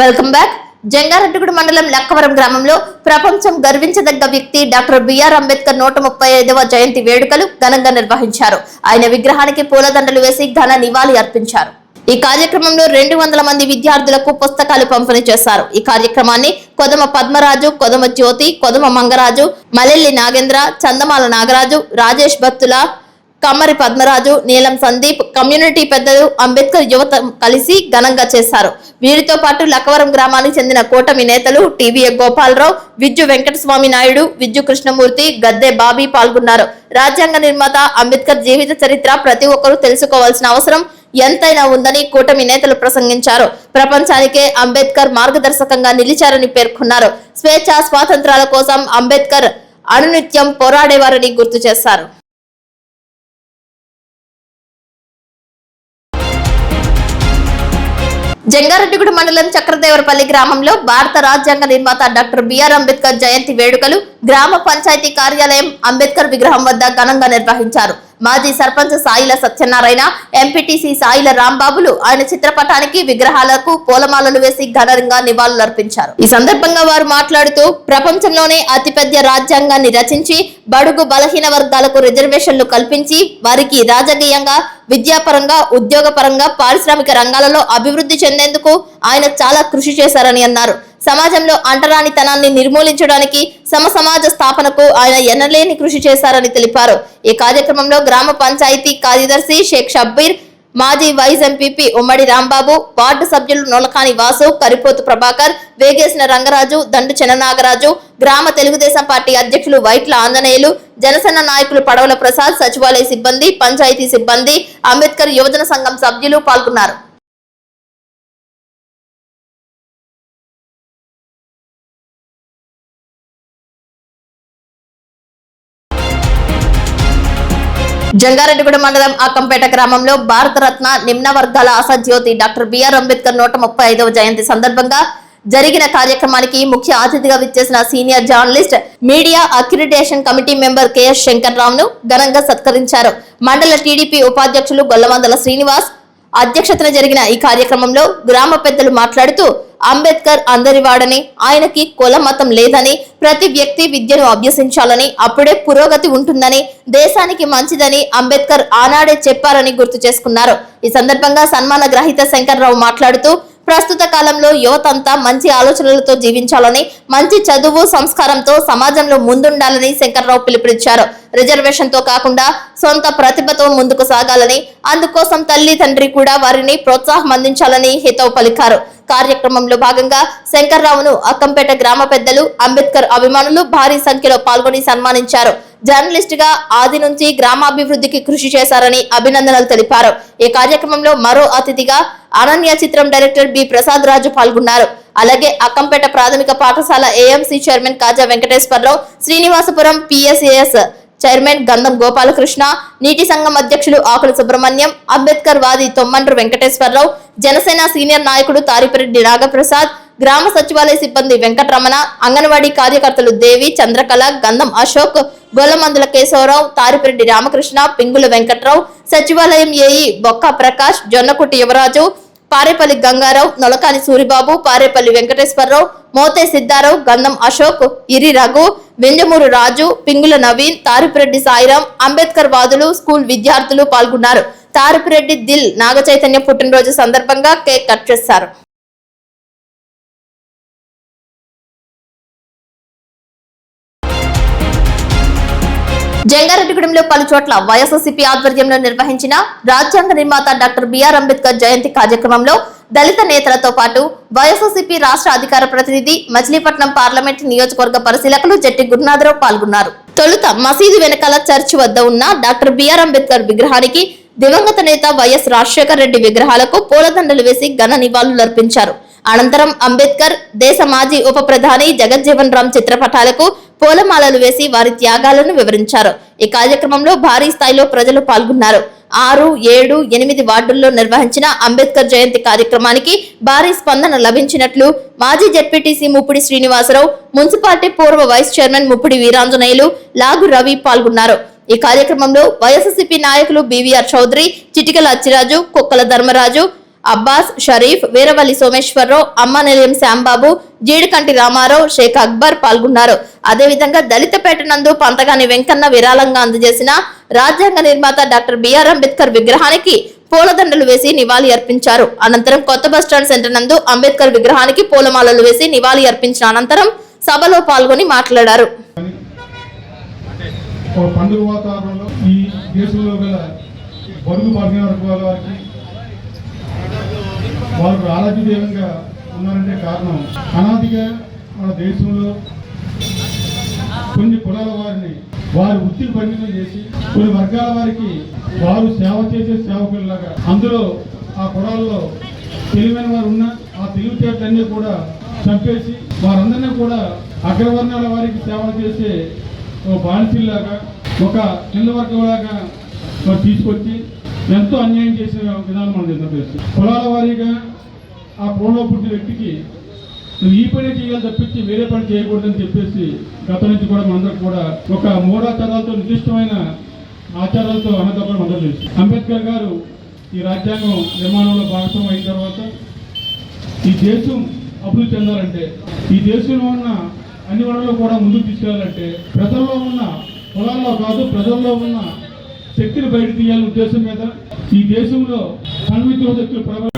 Welcome back. Jangareddygudem మండలం లక్కవరం గ్రామంలో ప్రపంచం గర్వించదగ్గ వ్యక్తి డాక్టర్ బిఆర్ అంబేద్కర్ 135వ జయంతి వేడుకలు ఘనంగా నిర్వహించారు. ఆయన విగ్రహానికి పూలదండలు వేసి ఘన నివాళి అర్పించారు. ఈ కార్యక్రమంలో 200 మంది విద్యార్థులకు పుస్తకాలు పంపిణీ చేశారు. ఈ కార్యక్రమాన్ని కొదమ పద్మరాజు, కొదమ జ్యోతి, కొదమ మంగరాజు, మలెల్లి నాగేంద్ర, చందమాల నాగరాజు, రాజేష్ భత్తుల, కమ్మరి పద్మరాజు, నీలం సందీప్, కమ్యూనిటీ పెద్దలు, అంబేద్కర్ యువత కలిసి ఘనంగా చేశారు. వీరితో పాటు లక్కవరం గ్రామానికి చెందిన కూటమి నేతలు టీవీఏ గోపాలరావు, విజ్జు వెంకటస్వామి నాయుడు, విజ్జు కృష్ణమూర్తి, గద్దె బాబీ పాల్గొన్నారు. రాజ్యాంగ నిర్మాత అంబేద్కర్ జీవిత చరిత్ర ప్రతి ఒక్కరూ తెలుసుకోవాల్సిన అవసరం ఎంతైనా ఉందని కూటమి నేతలు ప్రసంగించారు. ప్రపంచానికే అంబేద్కర్ మార్గదర్శకంగా నిలిచారని పేర్కొన్నారు. స్వేచ్ఛ స్వాతంత్రాల కోసం అంబేద్కర్ అనునిత్యం పోరాడేవారని గుర్తు చేశారు. జంగారెడ్డిగూడ మండలం చక్రదేవరపల్లి గ్రామంలో భారత రాజ్యాంగ నిర్మాత డాక్టర్ బిఆర్ అంబేద్కర్ జయంతి వేడుకలు గ్రామ పంచాయతీ కార్యాలయం అంబేద్కర్ విగ్రహం వద్ద ఘనంగా నిర్వహించారు. మాజీ సర్పంచ్ సాయిల సత్యనారాయణ, ఎంపీటీసీ సాయిల రాంబాబులు ఆయన చిత్రపటానికి, విగ్రహాలకు పూలమాలలు వేసి ఘనంగా నివాళులర్పించారు. ఈ సందర్భంగా వారు మాట్లాడుతూ ప్రపంచంలోనే అతిపెద్ద రాజ్యాంగాన్ని రచించి బడుగు బలహీన వర్గాలకు రిజర్వేషన్లు కల్పించి వారికి రాజకీయంగా, విద్యాపరంగా, ఉద్యోగపరంగా, పారిశ్రామిక రంగాలలో అభివృద్ధి చెందేందుకు ఆయన చాలా కృషి చేశారని అన్నారు. సమాజంలో అంటరానితనాన్ని నిర్మూలించడానికి, సమసమాజ స్థాపనకు ఆయన ఎన్నలేని కృషి చేశారని తెలిపారు. ఈ కార్యక్రమంలో గ్రామ పంచాయతీ కార్యదర్శి షేక్ షబ్బీర్, మాజీ వైస్ ఎంపీపీ ఉమ్మడి రాంబాబు, వార్డు సభ్యులు నొలకాని వాసు, కరిపోతు ప్రభాకర్, వేగేసిన రంగరాజు, దండు చెన్ననాగరాజు, గ్రామ తెలుగుదేశం పార్టీ అధ్యక్షులు వైట్ల ఆంజనేయులు, జనసేన నాయకులు పడవల ప్రసాద్, సచివాలయ సిబ్బంది, పంచాయతీ సిబ్బంది, అంబేద్కర్ యువజన సంఘం సభ్యులు పాల్గొన్నారు. జంగారెడ్డిగూడ మండలం ఆకంపేట గ్రామంలో భారతరత్న నిమ్న వర్గాల ఆశాజ్యోతి డాక్టర్ బిఆర్ అంబేద్కర్ 135వ జయంతి సందర్భంగా జరిగిన కార్యక్రమానికి ముఖ్య అతిథిగా విచ్చేసిన senior journalist media accreditation committee member KS శంకర్రావును ఘనంగా సత్కరించారు. మండల టీడీపీ ఉపాధ్యక్షులు గొల్లమందల శ్రీనివాస్ అధ్యక్షతన జరిగిన ఈ కార్యక్రమంలో గ్రామ పెద్దలు మాట్లాడుతూ అంబేద్కర్ అందరివాడని, ఆయనకి కుల మతం లేదని, ప్రతి వ్యక్తి విద్యను అభ్యసించాలని, అప్పుడే పురోగతి ఉంటుందని, దేశానికి మంచిదని అంబేద్కర్ ఆనాడే చెప్పారని గుర్తు చేసుకున్నారు. ఈ సందర్భంగా సన్మాన గ్రహీత శంకర్రావు మాట్లాడుతూ ప్రస్తుత కాలంలో యువతంతా మంచి ఆలోచనలతో జీవించాలని, మంచి చదువు సంస్కారంతో సమాజంలో ముందుండాలని శంకర్రావు పిలుపునిచ్చారు. రిజర్వేషన్ తో కాకుండా సొంత ప్రతిభతో ముందుకు సాగాలని, అందుకోసం తల్లి తండ్రి కూడా వారిని ప్రోత్సాహం అందించాలని హితవు పలికారు. కార్యక్రమంలో భాగంగా శంకర్రావును అక్కంపేట గ్రామ పెద్దలు, అంబేద్కర్ అభిమానులు భారీ సంఖ్యలో పాల్గొని సన్మానించారు. జర్నలిస్ట్ గా ఆది నుంచి గ్రామాభివృద్ధికి కృషి చేశారని అభినందనలు తెలిపారు. ఈ కార్యక్రమంలో మరో అతిథిగా అనన్య చిత్రం డైరెక్టర్ బి ప్రసాద్ రాజు పాల్గొన్నారు. అలాగే అక్కంపేట ప్రాథమిక పాఠశాల ఏఎంసీ చైర్మన్ కాజా వెంకటేశ్వరరావు, శ్రీనివాసపురం పిఎస్ఏఎస్ చైర్మన్ గంధం గోపాలకృష్ణ, నీటి సంఘం అధ్యక్షులు ఆకుల సుబ్రహ్మణ్యం, అంబేద్కర్ వాది తొమ్మండ్రు వెంకటేశ్వరరావు, జనసేన సీనియర్ నాయకుడు తారిపిరెడ్డి నాగప్రసాద్, గ్రామ సచివాలయ సిబ్బంది వెంకటరమణ, అంగన్వాడీ కార్యకర్తలు దేవి, చంద్రకళ, గంధం అశోక్, గొల్లమందుల కేశవరావు, తారిపిరెడ్డి రామకృష్ణ, పింగుల వెంకట్రావు, సచివాలయం ఏఈ బొక్క ప్రకాష్, జొన్నకుటి యువరాజు, పారేపల్లి గంగారావు, నొలకాని సూరిబాబు, పారేపల్లి వెంకటేశ్వరరావు, మోతే సిద్ధారావు, గంధం అశోక్, ఇరి రఘు, వెంజమూరు రాజు, పింగుల నవీన్, తారిపిరెడ్డి సాయిరాం, అంబేద్కర్ వాదులు, స్కూల్ విద్యార్థులు పాల్గొన్నారు. తారిపిరెడ్డి దిల్ నాగ చైతన్య పుట్టినరోజు సందర్భంగా కేక్ కట్ చేశారు. జంగారెడ్డిగూడెంలో పలు చోట్ల వైఎస్ఆర్సీపీ ఆధ్వర్యంలో నిర్వహించిన రాజ్యాంగ నిర్మాత డాక్టర్ బిఆర్ అంబేద్కర్ జయంతి కార్యక్రమంలో దళిత నేతలతో పాటు వైఎస్ఆర్సీపీ రాష్ట్ర అధికార ప్రతినిధి, మచిలీపట్నం పార్లమెంట్ నియోజకవర్గ పరిశీలకులు జట్టి గురునాథరావు పాల్గొన్నారు. తొలుత మసీదు వెనకాల చర్చి వద్ద ఉన్న డాక్టర్ బిఆర్ అంబేద్కర్ విగ్రహానికి, దివంగత నేత వైఎస్ రాజశేఖర్ రెడ్డి విగ్రహాలకు పూలదండలు వేసి ఘన నివాళులర్పించారు. అనంతరం అంబేద్కర్, దేశ మాజీ ఉప ప్రధాని జగజ్జీవన్ రామ్ చిత్రపటాలకు పూలమాలలు వేసి వారి త్యాగాలను వివరించారు. ఈ కార్యక్రమంలో భారీ స్థాయిలో ప్రజలు పాల్గొన్నారు. 6, 7, 8 వార్డుల్లో నిర్వహించిన అంబేద్కర్ జయంతి కార్యక్రమానికి భారీ స్పందన లభించినట్లు మాజీ జెడ్పీటీసీ ముప్పిడి శ్రీనివాసరావు, మున్సిపాలిటీ పూర్వ వైస్ చైర్మన్ ముప్పిడి వీరాంజనేయులు, లాగు రవి పాల్గొన్నారు. ఈ కార్యక్రమంలో వైఎస్ఆర్సీపీ నాయకులు బీవీఆర్ చౌదరి, చిటికల అచ్చిరాజు, కుక్కల ధర్మరాజు, అబ్బాస్, షరీఫ్, వీరవల్లి సోమేశ్వరరావు, అమ్మనిలయం శ్యాంబాబు, జీడికంటి రామారావు, షేక్ అక్బర్ పాల్గొన్నారు. అదేవిధంగా దళితపేట నందు పంతగాని వెంకన్న విరాళంగా అందజేసిన రాజ్యాంగ నిర్మాత డాక్టర్ బిఆర్ అంబేద్కర్ విగ్రహానికి పూలదండలు వేసి నివాళి అర్పించారు. అనంతరం కొత్త బస్టాండ్ సెంటర్ నందు అంబేద్కర్ విగ్రహానికి పూలమాలలు వేసి నివాళి అర్పించిన అనంతరం సభలో పాల్గొని మాట్లాడారు. పండుగ వాతావరణంలో ఈ దేశంలో గల బడుగు బలహీన వర్గాల వారికి వారు ఆరాధ్యదేవంగా ఉన్నారంటే కారణం, అనాదిగా మన దేశంలో కొన్ని కులాల వారిని వారి వృత్తిని పరిమితం చేసి, కొన్ని వర్గాల వారికి వారు సేవ చేసే సేవకుల్లాగా, అందులో ఆ కులాల్లో తెలివైన వారు ఉన్న ఆ తెలివితేటలన్నీ కూడా చంపేసి వారందరినీ కూడా అగ్రవర్ణాల వారికి సేవలు చేసే ఒక బానిసల్లాగా, ఒక కింద వర్గంలాగా తీసుకొచ్చి ఎంతో అన్యాయం చేసే విధానం మనం తెలుసు. కులాల వారీగా ఆ కులంలో పుట్టిన వ్యక్తికి నువ్వు ఈ పని చేయాలి తప్పించి వేరే పని చేయకూడదని చెప్పేసి గత నుంచి కూడా మనందరూ కూడా ఒక మూఢాచారాలతో, నిర్దిష్టమైన ఆచారాలతో అన్నదప్పుడు మనందరూ తెలుసు. అంబేద్కర్ గారు ఈ రాజ్యాంగం నిర్మాణంలో భాగస్వామ్యం అయిన తర్వాత ఈ దేశం అభివృద్ధి చెందాలంటే, ఈ దేశంలో ఉన్న అన్ని వనరులు కూడా ముందుకు తీసుకెళ్లాలంటే ప్రజల్లో ఉన్న కులాల్లో కాదు, ప్రజల్లో ఉన్న శక్తిని బయట తీయాలనే ఉద్దేశం మీద ఈ దేశంలో సన్మిత్ర శక్తులు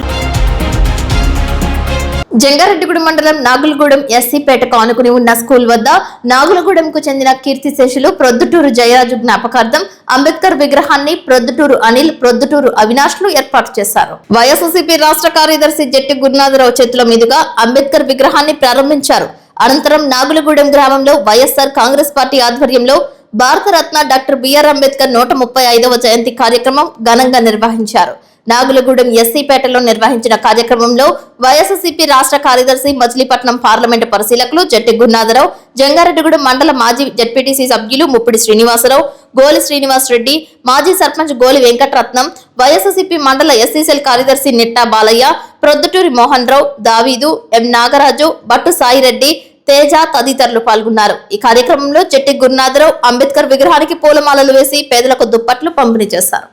జంగారెడ్డిగూడెం మండలం నాగులగూడెం ఎస్సీపేటకు ఆనుకుని ఉన్న స్కూల్ వద్ద నాగులగూడెంకు చెందిన కీర్తిశేషులు ప్రొద్దుటూరు జయరాజు జ్ఞాపకార్థం అంబేద్కర్ విగ్రహాన్ని ప్రొద్దుటూరు అనిల్, ప్రొద్దుటూరు అవినాష్లు ఏర్పాటు చేశారు. వైఎస్ఆర్సీపీ రాష్ట్ర కార్యదర్శి జట్టి గురునాథరావు చేతుల మీదుగా అంబేద్కర్ విగ్రహాన్ని ప్రారంభించారు. అనంతరం నాగులగూడెం గ్రామంలో వైఎస్ఆర్ కాంగ్రెస్ పార్టీ ఆధ్వర్యంలో భారతరత్న డాక్టర్ బిఆర్ అంబేద్కర్ 135వ జయంతి కార్యక్రమం ఘనంగా నిర్వహించారు. నాగులగూడెం ఎస్సీపేటలో నిర్వహించిన కార్యక్రమంలో వైఎస్ఆర్సీపీ రాష్ట్ర కార్యదర్శి మచిలీపట్నం పార్లమెంటు పరిశీలకులు జట్టి గురునాథరావు, జంగారెడ్డిగూడెం మండల మాజీ జెడ్పీటీసీ సభ్యులు ముప్పిడి శ్రీనివాసరావు, గోలి శ్రీనివాస్ రెడ్డి, మాజీ సర్పంచ్ గోలి వెంకటరత్నం, వైఎస్ఆర్సీపీ మండల ఎస్సీసెల్ కార్యదర్శి నిట్టా బాలయ్య, ప్రొద్దుటూరి మోహన్ రావు, దావీదు, ఎం నాగరాజు, బట్టు సాయిరెడ్డి, తేజ తదితరులు పాల్గొన్నారు. ఈ కార్యక్రమంలో జట్టి గురునాథరావు అంబేద్కర్ విగ్రహానికి పూలమాలలు వేసి పేదలకు దుప్పట్లు పంపిణీ చేశారు.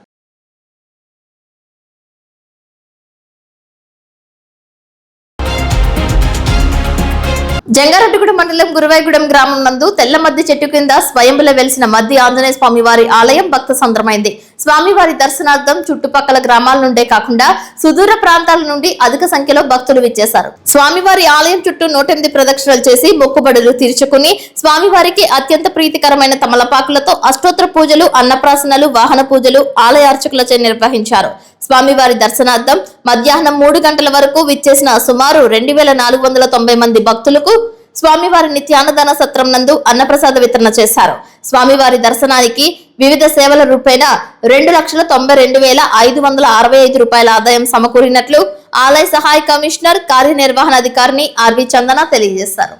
జంగారెడ్డిగూడెం మండలం గురువాయిగూడెం గ్రామం నందు తెల్ల మద్ది చెట్టు కింద స్వయంభులో వెలిసిన మద్ది ఆంజనేయ స్వామి వారి ఆలయం భక్త సంద్రమైంది. స్వామివారి దర్శనార్థం చుట్టుపక్కల గ్రామాల నుండే కాకుండా సుదూర ప్రాంతాల నుండి అధిక సంఖ్యలో భక్తులు విచ్చేశారు. స్వామివారి ఆలయం చుట్టూ 108 ప్రదక్షిణలు చేసి మొక్కుబడులు తీర్చుకుని స్వామివారికి అత్యంత ప్రీతికరమైన తమలపాకులతో అష్టోత్తర పూజలు, అన్నప్రాసనలు, వాహన పూజలు ఆలయ అర్చకులచే నిర్వహించారు. స్వామివారి దర్శనార్థం మధ్యాహ్నం 3 గంటల వరకు విచ్చేసిన సుమారు 2490 మంది భక్తులకు స్వామివారి నిత్యాన్నదాన సత్రం నందు అన్నప్రసాద వితరణ చేశారు. స్వామివారి దర్శనానికి వివిధ సేవల రూపేణ 2,92,565 రూపాయల ఆదాయం సమకూరినట్లు ఆలయ సహాయ కమిషనర్ కార్యనిర్వహణాధికారిని ఆర్వి చందన తెలియజేశారు.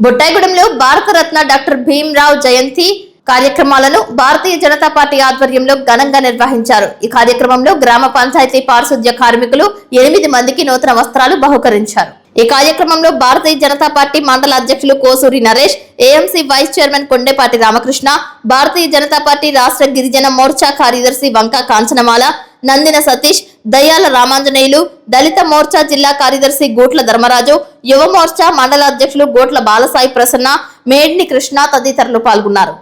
బుట్టాయిగూడెంలో భారతరత్న డాక్టర్ భీమ్రావ్ జయంతి కార్యక్రమాలను భారతీయ జనతా పార్టీ ఆధ్వర్యంలో ఘనంగా నిర్వహించారు. ఈ కార్యక్రమంలో గ్రామ పంచాయతీ పారిశుద్ధ్య కార్మికులు 8 మందికి నూతన వస్త్రాలు బహుకరించారు. ఈ కార్యక్రమంలో భారతీయ జనతా పార్టీ మండల అధ్యక్షులు Kosuri Naresh, AMC vice chairman Kondepati Ramakrishna, Bharatiya Janata party రాష్ట్ర గిరిజన మోర్చా కార్యదర్శి వంకా కాంచనమాల, నందిన సతీష్, దయ్యాల రామాంజనేయులు, దళిత మోర్చా జిల్లా కార్యదర్శి గూట్ల ధర్మరాజు, యువ మోర్చా మండల అధ్యక్షులు గోట్ల బాలసాయి ప్రసన్న, మేడ్ని కృష్ణ తదితరులు పాల్గొన్నారు.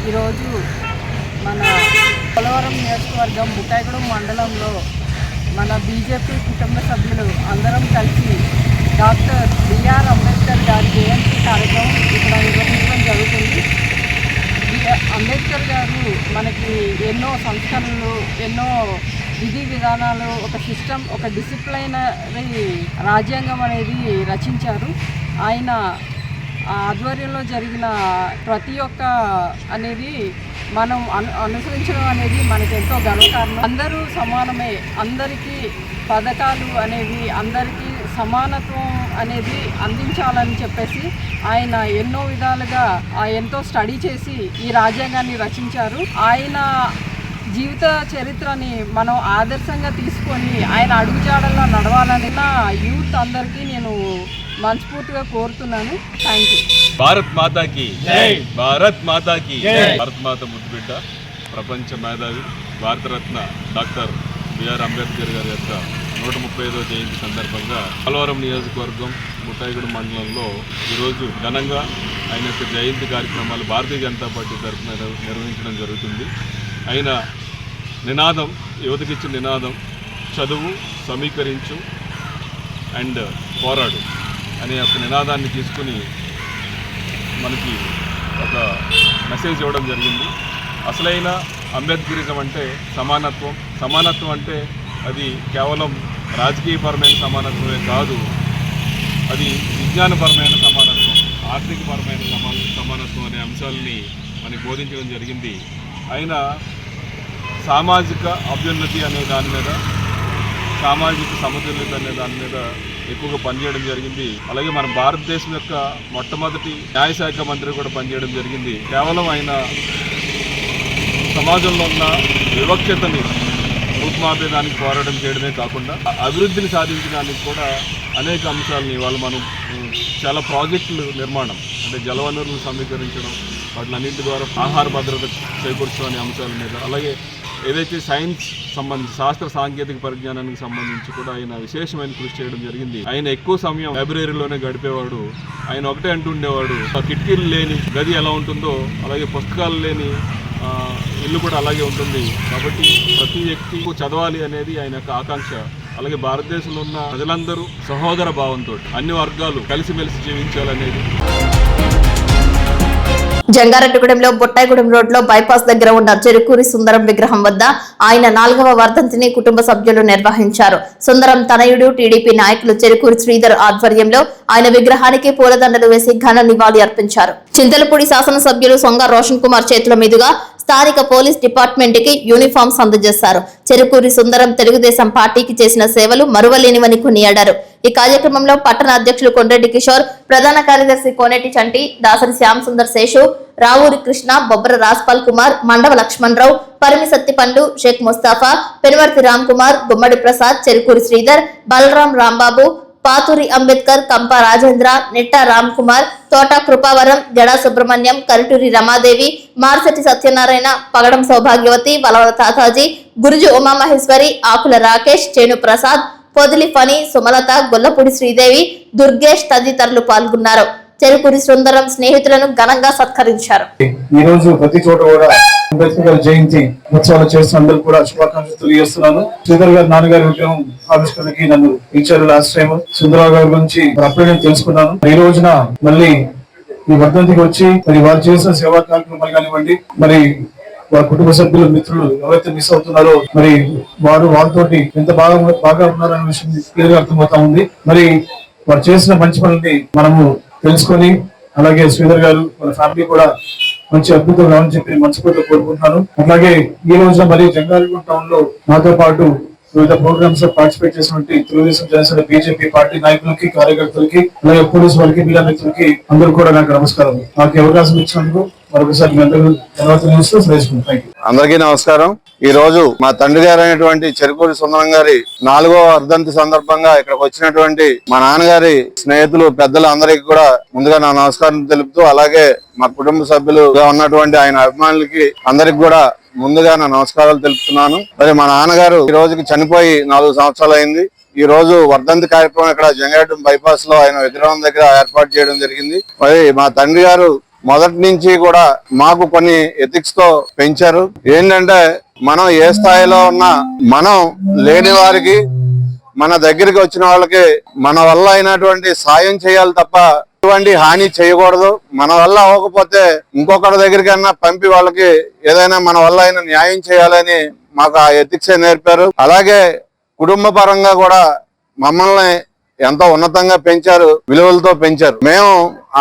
ఈరోజు మన పోలవరం నియోజకవర్గం బుట్టాయిగూడెం మండలంలో మన బీజేపీ కుటుంబ సభ్యులు అందరం కలిసి డాక్టర్ బిఆర్ అంబేద్కర్ గారి జయంతి కార్యక్రమం ఇక్కడ నిర్వహించడం జరుగుతుంది. అంబేద్కర్ గారు మనకి ఎన్నో సంస్కరణలు, ఎన్నో విధి విధానాలు, ఒక సిస్టమ్, ఒక డిసిప్లైనరీ రాజ్యాంగం అనేది రచించారు. ఆయన ఆధ్వర్యంలో జరిగిన ప్రతి ఒక్క అనేది మనం అనుసరించడం అనేది మనకి ఎంతో గర్వకారణం. అందరూ సమానమే, అందరికీ పథకాలు అనేవి, అందరికీ సమానత్వం అనేది అందించాలని చెప్పేసి ఆయన ఎన్నో విధాలుగా ఎంతో స్టడీ చేసి ఈ రాజ్యాంగాన్ని రచించారు. ఆయన జీవిత చరిత్రని మనం ఆదర్శంగా తీసుకొని ఆయన అడుగుజాడల్లో నడవాలని నా యూత్ అందరికీ నేను మనస్ఫూర్తిగా కోరుతున్నాను. Thank you. భారత్ మాతాకి జై, భారత్ మాతాకి జై. భారత్ మాత ముద్దుబిడ్డ, ప్రపంచ మేధావి, భారతరత్న డాక్టర్ బిఆర్ అంబేద్కర్ గారి యొక్క 135వ జయంతి సందర్భంగా పోలవరం నియోజకవర్గం బుట్టాయిగూడెం మండలంలో ఈరోజు ఘనంగా ఆయన యొక్క జయంతి కార్యక్రమాలు భారతీయ జనతా పార్టీ తరఫున నిర్వహించడం జరుగుతుంది. ఆయన నినాదం, యువతకిచ్చిన నినాదం చదువు, సమీకరించు అండ్ పోరాడు అనే ఒక నినాదాన్ని తీసుకుని మనకి ఒక మెసేజ్ ఇవ్వడం జరిగింది. అసలైన అంబేద్కరిజం అంటే సమానత్వం. సమానత్వం అంటే అది కేవలం రాజకీయపరమైన సమానత్వమే కాదు, అది విజ్ఞానపరమైన సమానత్వం, ఆర్థికపరమైన సమానత్వం అనే అంశాలని మనకి బోధించడం జరిగింది. ఆయన సామాజిక అభ్యున్నతి అనే దాని మీద, సామాజిక సమతుల్యత అనే దాని మీద ఎక్కువగా పనిచేయడం జరిగింది. అలాగే మన భారతదేశం యొక్క మొట్టమొదటి న్యాయశాఖ మంత్రి కూడా పనిచేయడం జరిగింది. కేవలం ఆయన సమాజంలో ఉన్న వివక్షతని రూపుమాపేదానికి పోరాటం చేయడమే కాకుండా అభివృద్ధిని సాధించడానికి కూడా అనేక అంశాలని వాళ్ళు మనం చాలా ప్రాజెక్టులు నిర్మాణం, అంటే జలవనరులను సమీకరించడం, వాటిలన్నింటి ద్వారా ఆహార భద్రత చేకూర్చడం అనే అంశాల మీద, అలాగే ఏదైతే సైన్స్ సంబంధించి శాస్త్ర సాంకేతిక పరిజ్ఞానానికి సంబంధించి కూడా ఆయన విశేషమైన కృషి చేయడం జరిగింది. ఆయన ఎక్కువ సమయం లైబ్రరీలోనే గడిపేవాడు. ఆయన ఒకటే అంటుండేవాడు, కిటికీలు లేని గది ఎలా ఉంటుందో అలాగే పుస్తకాలు లేని ఇల్లు కూడా అలాగే ఉంటుంది. కాబట్టి ప్రతి వ్యక్తి చదవాలి అనేది ఆయన యొక్క ఆకాంక్ష. అలాగే భారతదేశంలో ఉన్న ప్రజలందరూ సహోదర భావంతో అన్ని వర్గాలు కలిసిమెలిసి జీవించాలనేది. జంగారెడ్డిగూడెంలో బొట్టాయిగూడెం రోడ్లో బైపాస్ దగ్గర ఉన్న చెరుకూరి సుందరం విగ్రహం వద్ద ఆయన 4వ వర్ధంతిని కుటుంబ సభ్యులు నిర్వహించారు. సుందరం తనయుడు టీడీపీ నాయకులు చెరుకూరి శ్రీధర్ ఆధ్వర్యంలో ఆయన విగ్రహానికి పూలదండలు వేసి ఘన నివాళి అర్పించారు. చింతలపూడి శాసనసభ్యులు సొంగ రోషన్ కుమార్ చేతుల మీదుగా స్థానిక పోలీస్ డిపార్ట్మెంట్ కి యూనిఫామ్స్ అందజేశారు. చెరుకూరి సుందరం తెలుగుదేశం పార్టీకి చేసిన సేవలు మరువలేనివని కొనియాడారు. ఈ కార్యక్రమంలో పట్టణ అధ్యక్షులు కొండ్రెడ్డి కిషోర్, ప్రధాన కార్యదర్శి కోనేటి చంటి, దాసరి శ్యామ్ సుందర్ శేషు, రావూరి కృష్ణ, బొబ్బర రాజ్పాల్ కుమార్, మండవ లక్ష్మణరావు, పరిమి సత్తిపండు, షేక్ ముస్తాఫా, పెనువర్తి రామ్ కుమార్, గుమ్మడి ప్రసాద్, చెరుకూరి శ్రీధర్, బలరాం రాంబాబు, పాతూరి అంబేద్కర్, కంప రాజేంద్ర, నెట్టా రామ్ కుమార్, తోట కృపావరం, జడా సుబ్రహ్మణ్యం, కరిటూరి రమాదేవి, మార్సటి సత్యనారాయణ, పగడం సౌభాగ్యవతి, వలవల తాతాజీ, గురుజు ఉమామహేశ్వరి, ఆకుల రాకేష్, చేను ప్రసాద్, పొదిలి ఫణి, సుమలత, గొల్లపూడి శ్రీదేవి, దుర్గేష్ తదితరులు పాల్గొన్నారు. చెరుకూరి సుందరం స్నేహితులను ఘనంగా సత్కరించారు. ఈ రోజు ప్రతి చోట కూడా అంబేద్కర్ గారి జయంతి ఉత్సవాలు చేస్తున్న అందరూ కూడా శుభాకాంక్షలు తెలియజేస్తున్నాను. శ్రీధర్ గారి నాన్నగారి విగ్రహం ఆవిష్కరణకి నన్ను ఇచ్చారు లాస్ట్ టైం. సుందరరావు గారి గురించి అప్పుడే నేను తెలుసుకున్నాను. ఈ రోజున మళ్ళీ ఈ వర్ధంతికి వచ్చి మరి వారు చేసిన సేవా కార్యక్రమాలు కానివ్వండి, మరి వారి కుటుంబ సభ్యులు, మిత్రులు ఎవరైతే మిస్ అవుతున్నారో మరి వారు వాళ్ళతోటి ఎంత బాగా ఉన్నారనే విషయం క్లియర్ గా అర్థమవుతా ఉంది. మరి వారు చేసిన మంచి పనుల్ని మనము తెలుసుకొని, అలాగే శ్రీధర్ గారు వాళ్ళ ఫ్యామిలీ కూడా మంచి అద్భుతం రావని చెప్పి మనస్ఫూర్తిగా కోరుకుంటున్నాను. అలాగే ఈ రోజున మరి జంగారెడ్డిగూడెం టౌన్ లో నాతో పాటు వివిధ ప్రోగ్రామ్స్ లో పార్టిసిపేట్ చేసినటువంటి తెలుగుదేశం, జనసేన, బీజేపీ పార్టీ నాయకులకి, కార్యకర్తలకి, అలాగే పోలీసు వాళ్ళకి, మీడియా మిత్రులకి అందరూ కూడా నాకు నమస్కారం. నాకు అవకాశం ఇచ్చినందుకు మరొకసారి మీ అందరూ అందరికీ నమస్కారం. ఈ రోజు మా తండ్రి గారు అయినటువంటి చెరుకూరి సుందరం గారి 4వ వర్ధంతి సందర్భంగా ఇక్కడికి వచ్చినటువంటి మా నాన్నగారి స్నేహితులు, పెద్దలు అందరికీ కూడా ముందుగా నా నమస్కారం తెలుపుతూ, అలాగే మా కుటుంబ సభ్యులుగా ఉన్నటువంటి ఆయన అభిమానులకి అందరికి కూడా ముందుగా నా నమస్కారాలు తెలుపుతున్నాను. మరి మా నాన్నగారు ఈ రోజుకి చనిపోయి 4 సంవత్సరాలు అయింది. ఈ రోజు వర్ధంతి కార్యక్రమం ఇక్కడ జంగారెడ్డి బైపాస్ లో ఆయన విగ్రహం దగ్గర ఏర్పాటు చేయడం జరిగింది. మరి మా తండ్రి గారు మొదటి నుంచి కూడా మాకు కొన్ని ఎథిక్స్ తో పెంచారు. ఏంటంటే మనం ఏ స్థాయిలో ఉన్నా మనం లేని వారికి, మన దగ్గరికి వచ్చిన వాళ్ళకి మన వల్ల అయినటువంటి సాయం చేయాలి తప్ప ఎటువంటి హాని చేయకూడదు. మన వల్ల అవ్వకపోతే ఇంకొకరి దగ్గరికన్నా పంపి వాళ్ళకి ఏదైనా మన వల్ల అయిన న్యాయం చేయాలని మాకు ఆ ఎథిక్స్ నేర్పారు. అలాగే కుటుంబ పరంగా కూడా మమ్మల్ని ఎంతో ఉన్నతంగా పెంచారు, విలువలతో పెంచారు. మేము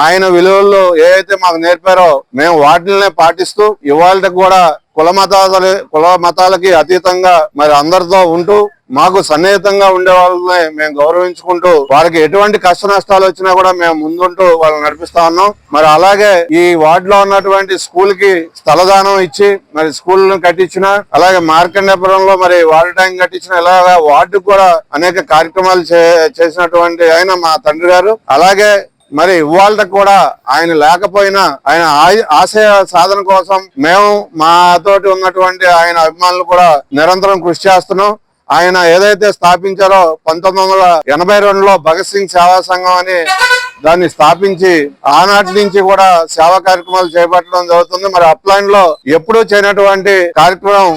ఆయన విలువల్లో ఏవైతే మాకు నేర్పారో మేము వాటినే పాటిస్తూ ఇవాళ కూడా కుల మతాలకి అతీతంగా మరి అందరితో ఉంటూ మాకు సన్నిహితంగా ఉండే వాళ్ళని మేము గౌరవించుకుంటూ వారికి ఎటువంటి కష్ట నష్టాలు వచ్చినా కూడా మేము ముందుంటూ వాళ్ళని నడిపిస్తా ఉన్నాం. మరి అలాగే ఈ వార్డులో ఉన్నటువంటి స్కూల్ కి స్థలదానం ఇచ్చి మరి స్కూల్ కట్టించిన, అలాగే మార్కండేపురంలో మరి వాటర్ ట్యాంక్ కట్టించిన, ఇలాగా వార్డుకు కూడా అనేక కార్యక్రమాలు చేసినటువంటి ఆయన మా తండ్రి గారు. అలాగే మరి ఇవాళ కూడా ఆయన లేకపోయినా ఆయన ఆశయ సాధన కోసం మేము మాతోటి ఉన్నటువంటి ఆయన అభిమానులు కూడా నిరంతరం కృషి చేస్తున్నాం. ఆయన ఏదైతే స్థాపించారో 1982లో భగత్ సింగ్ సేవా సంఘం అని దాన్ని స్థాపించి ఆనాటి నుంచి కూడా సేవా కార్యక్రమాలు చేపట్టడం జరుగుతుంది. మరి అప్లైన్ లో ఎప్పుడూ చేయనటువంటి కార్యక్రమం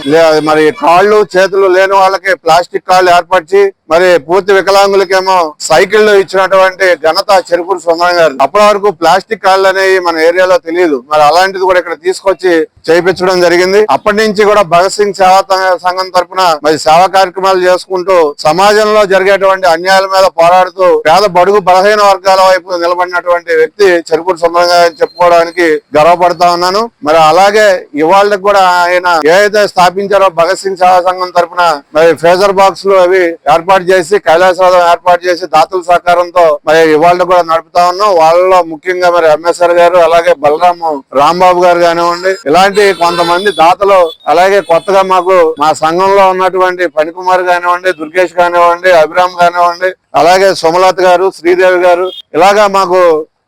మరి కాళ్ళు చేతులు లేని వాళ్ళకి ప్లాస్టిక్ కాళ్ళు ఏర్పరిచి మరి పూర్తి వికలాంగులకేమో సైకిళ్లు ఇచ్చినటువంటి ఘనత చెరుకూరి సుందరం గారు. అప్పటి వరకు ప్లాస్టిక్ కాళ్ళు అనేవి మన ఏరియాలో తెలియదు. మరి అలాంటిది కూడా ఇక్కడ తీసుకొచ్చి చేయించడం జరిగింది. అప్పటి నుంచి కూడా భగత్ సింగ్ సేవా సంఘం తరఫున మరి సేవా కార్యక్రమాలు చేసుకుంటూ సమాజంలో జరిగేటువంటి అన్యాయాల మీద పోరాడుతూ పేద బడుగు బలహీన వర్గాల వైపు నిలబడినటువంటి వ్యక్తి చెరుకూరి సుందరం గారు చెప్పుకోవడానికి గర్వపడతా ఉన్నాను. మరి అలాగే ఇవాళ కూడా ఆయన ఏదైతే స్థాపించారో భగత్ సింగ్ సేవా సంఘం తరఫున మరి ఫ్రేజర్ బాక్స్ లు అవి ఏర్పాటు చేసి, కైలాసరాధం ఏర్పాటు చేసి దాతల సహకారంతో మరి ఇవాళ కూడా నడుపుతా ఉన్నాం. వాళ్ళలో ముఖ్యంగా మరి ఎంఎస్ఆర్ గారు, అలాగే బలరాం రాంబాబు గారు కానివ్వండి, ఇలాంటి కొంతమంది దాతలు, అలాగే కొత్తగా మాకు మా సంఘంలో ఉన్నటువంటి పనికుమార్ కానివ్వండి, దుర్గేష్ కానివ్వండి, అభిరామ్ కానివ్వండి, అలాగే సుమలత గారు, శ్రీదేవి గారు, ఇలాగా మాకు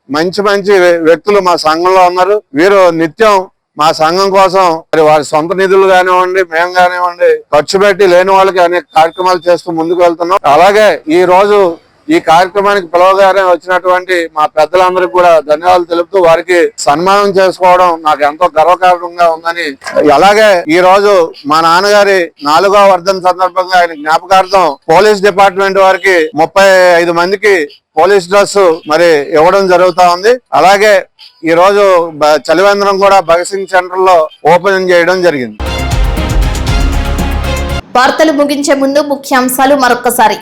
మంచి మంచి వ్యక్తులు మా సంఘంలో ఉన్నారు. వీరు నిత్యం మా సంఘం కోసం మరి వారి సొంత నిధులు కానివ్వండి, మేము కానివ్వండి ఖర్చు పెట్టి లేని వాళ్ళకి అనేక కార్యక్రమాలు చేస్తూ ముందుకు వెళ్తున్నాం. అలాగే ఈ రోజు ఈ కార్యక్రమానికి పిలవగానే వచ్చినటువంటి మా పెద్దలందరికీ కూడా ధన్యవాదాలు తెలుపుతూ వారికి సన్మానం చేసుకోవడం నాకు ఎంతో గర్వకారణంగా ఉందని, అలాగే ఈ రోజు మా నాన్నగారి 4వ వర్ధంతి సందర్భంగా ఆయన జ్ఞాపకార్థం పోలీస్ డిపార్ట్మెంట్ వారికి 35 మందికి పోలీస్ డ్రెస్ మరి ఇవ్వడం జరుగుతా ఉంది. అలాగే ఈ రోజు చలివేంద్రం కూడా భగత్ సింగ్ సెంటర్ లో ఓపెన్ చేయడం జరిగింది. వార్తలు ముగించే ముందు ముఖ్యాంశాలు మరొక్కసారి.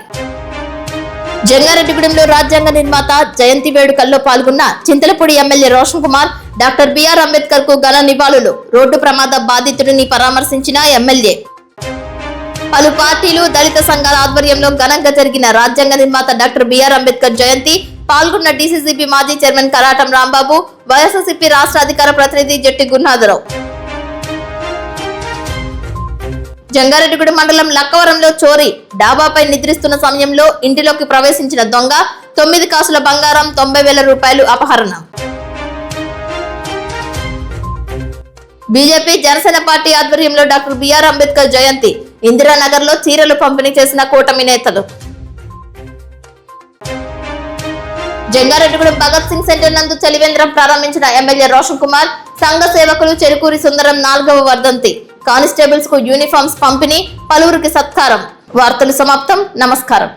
జంగారెడ్డిగూడెంలో రాజ్యాంగ నిర్మాత జయంతి వేడుకల్లో పాల్గొన్న Chintalapudi MLA Roshan Kumar, doctor BR Ambedkar కు ఘన నివాళులు. రోడ్డు ప్రమాద బాధితుడిని పరామర్శించిన ఎమ్మెల్యే. పలు పార్టీలు, దళిత సంఘాల ఆధ్వర్యంలో ఘనంగా జరిగిన రాజ్యాంగ నిర్మాత డాక్టర్ బిఆర్ అంబేద్కర్ జయంతి. పాల్గొన్న డీసీసీబీ మాజీ చైర్మన్ కరాటం రాంబాబు, వైఎస్ఆర్సీపీ రాష్ట్ర అధికార ప్రతినిధి జట్టి గురునాథరావు. జంగారెడ్డిగూడెం మండలం లక్కవరంలో చోరీ. డాబాపై నిద్రిస్తున్న సమయంలో ఇంటిలోకి ప్రవేశించిన దొంగ. 9 కాసుల బంగారం, 90,000 రూపాయలు అపహరణ. బీజేపీ, జనసేన పార్టీ ఆధ్వర్యంలో డాక్టర్ బిఆర్ అంబేద్కర్ జయంతి. ఇందిరానగర్ లో చీరలు పంపిణీ చేసిన కూటమి నేతలు. జంగారెడ్డిగూడెం భగత్ సింగ్ సెంటర్ నందు చలివేంద్రం ప్రారంభించిన ఎమ్మెల్యే రోషన్ కుమార్. సంఘ సేవకులు చెరుకూరి సుందరం 4వ వర్ధంతి. కానిస్టేబుల్స్ కు యూనిఫామ్స్ పంపిణీ, పలువురికి సత్కారం. వార్తలు సమాప్తం. నమస్కారం.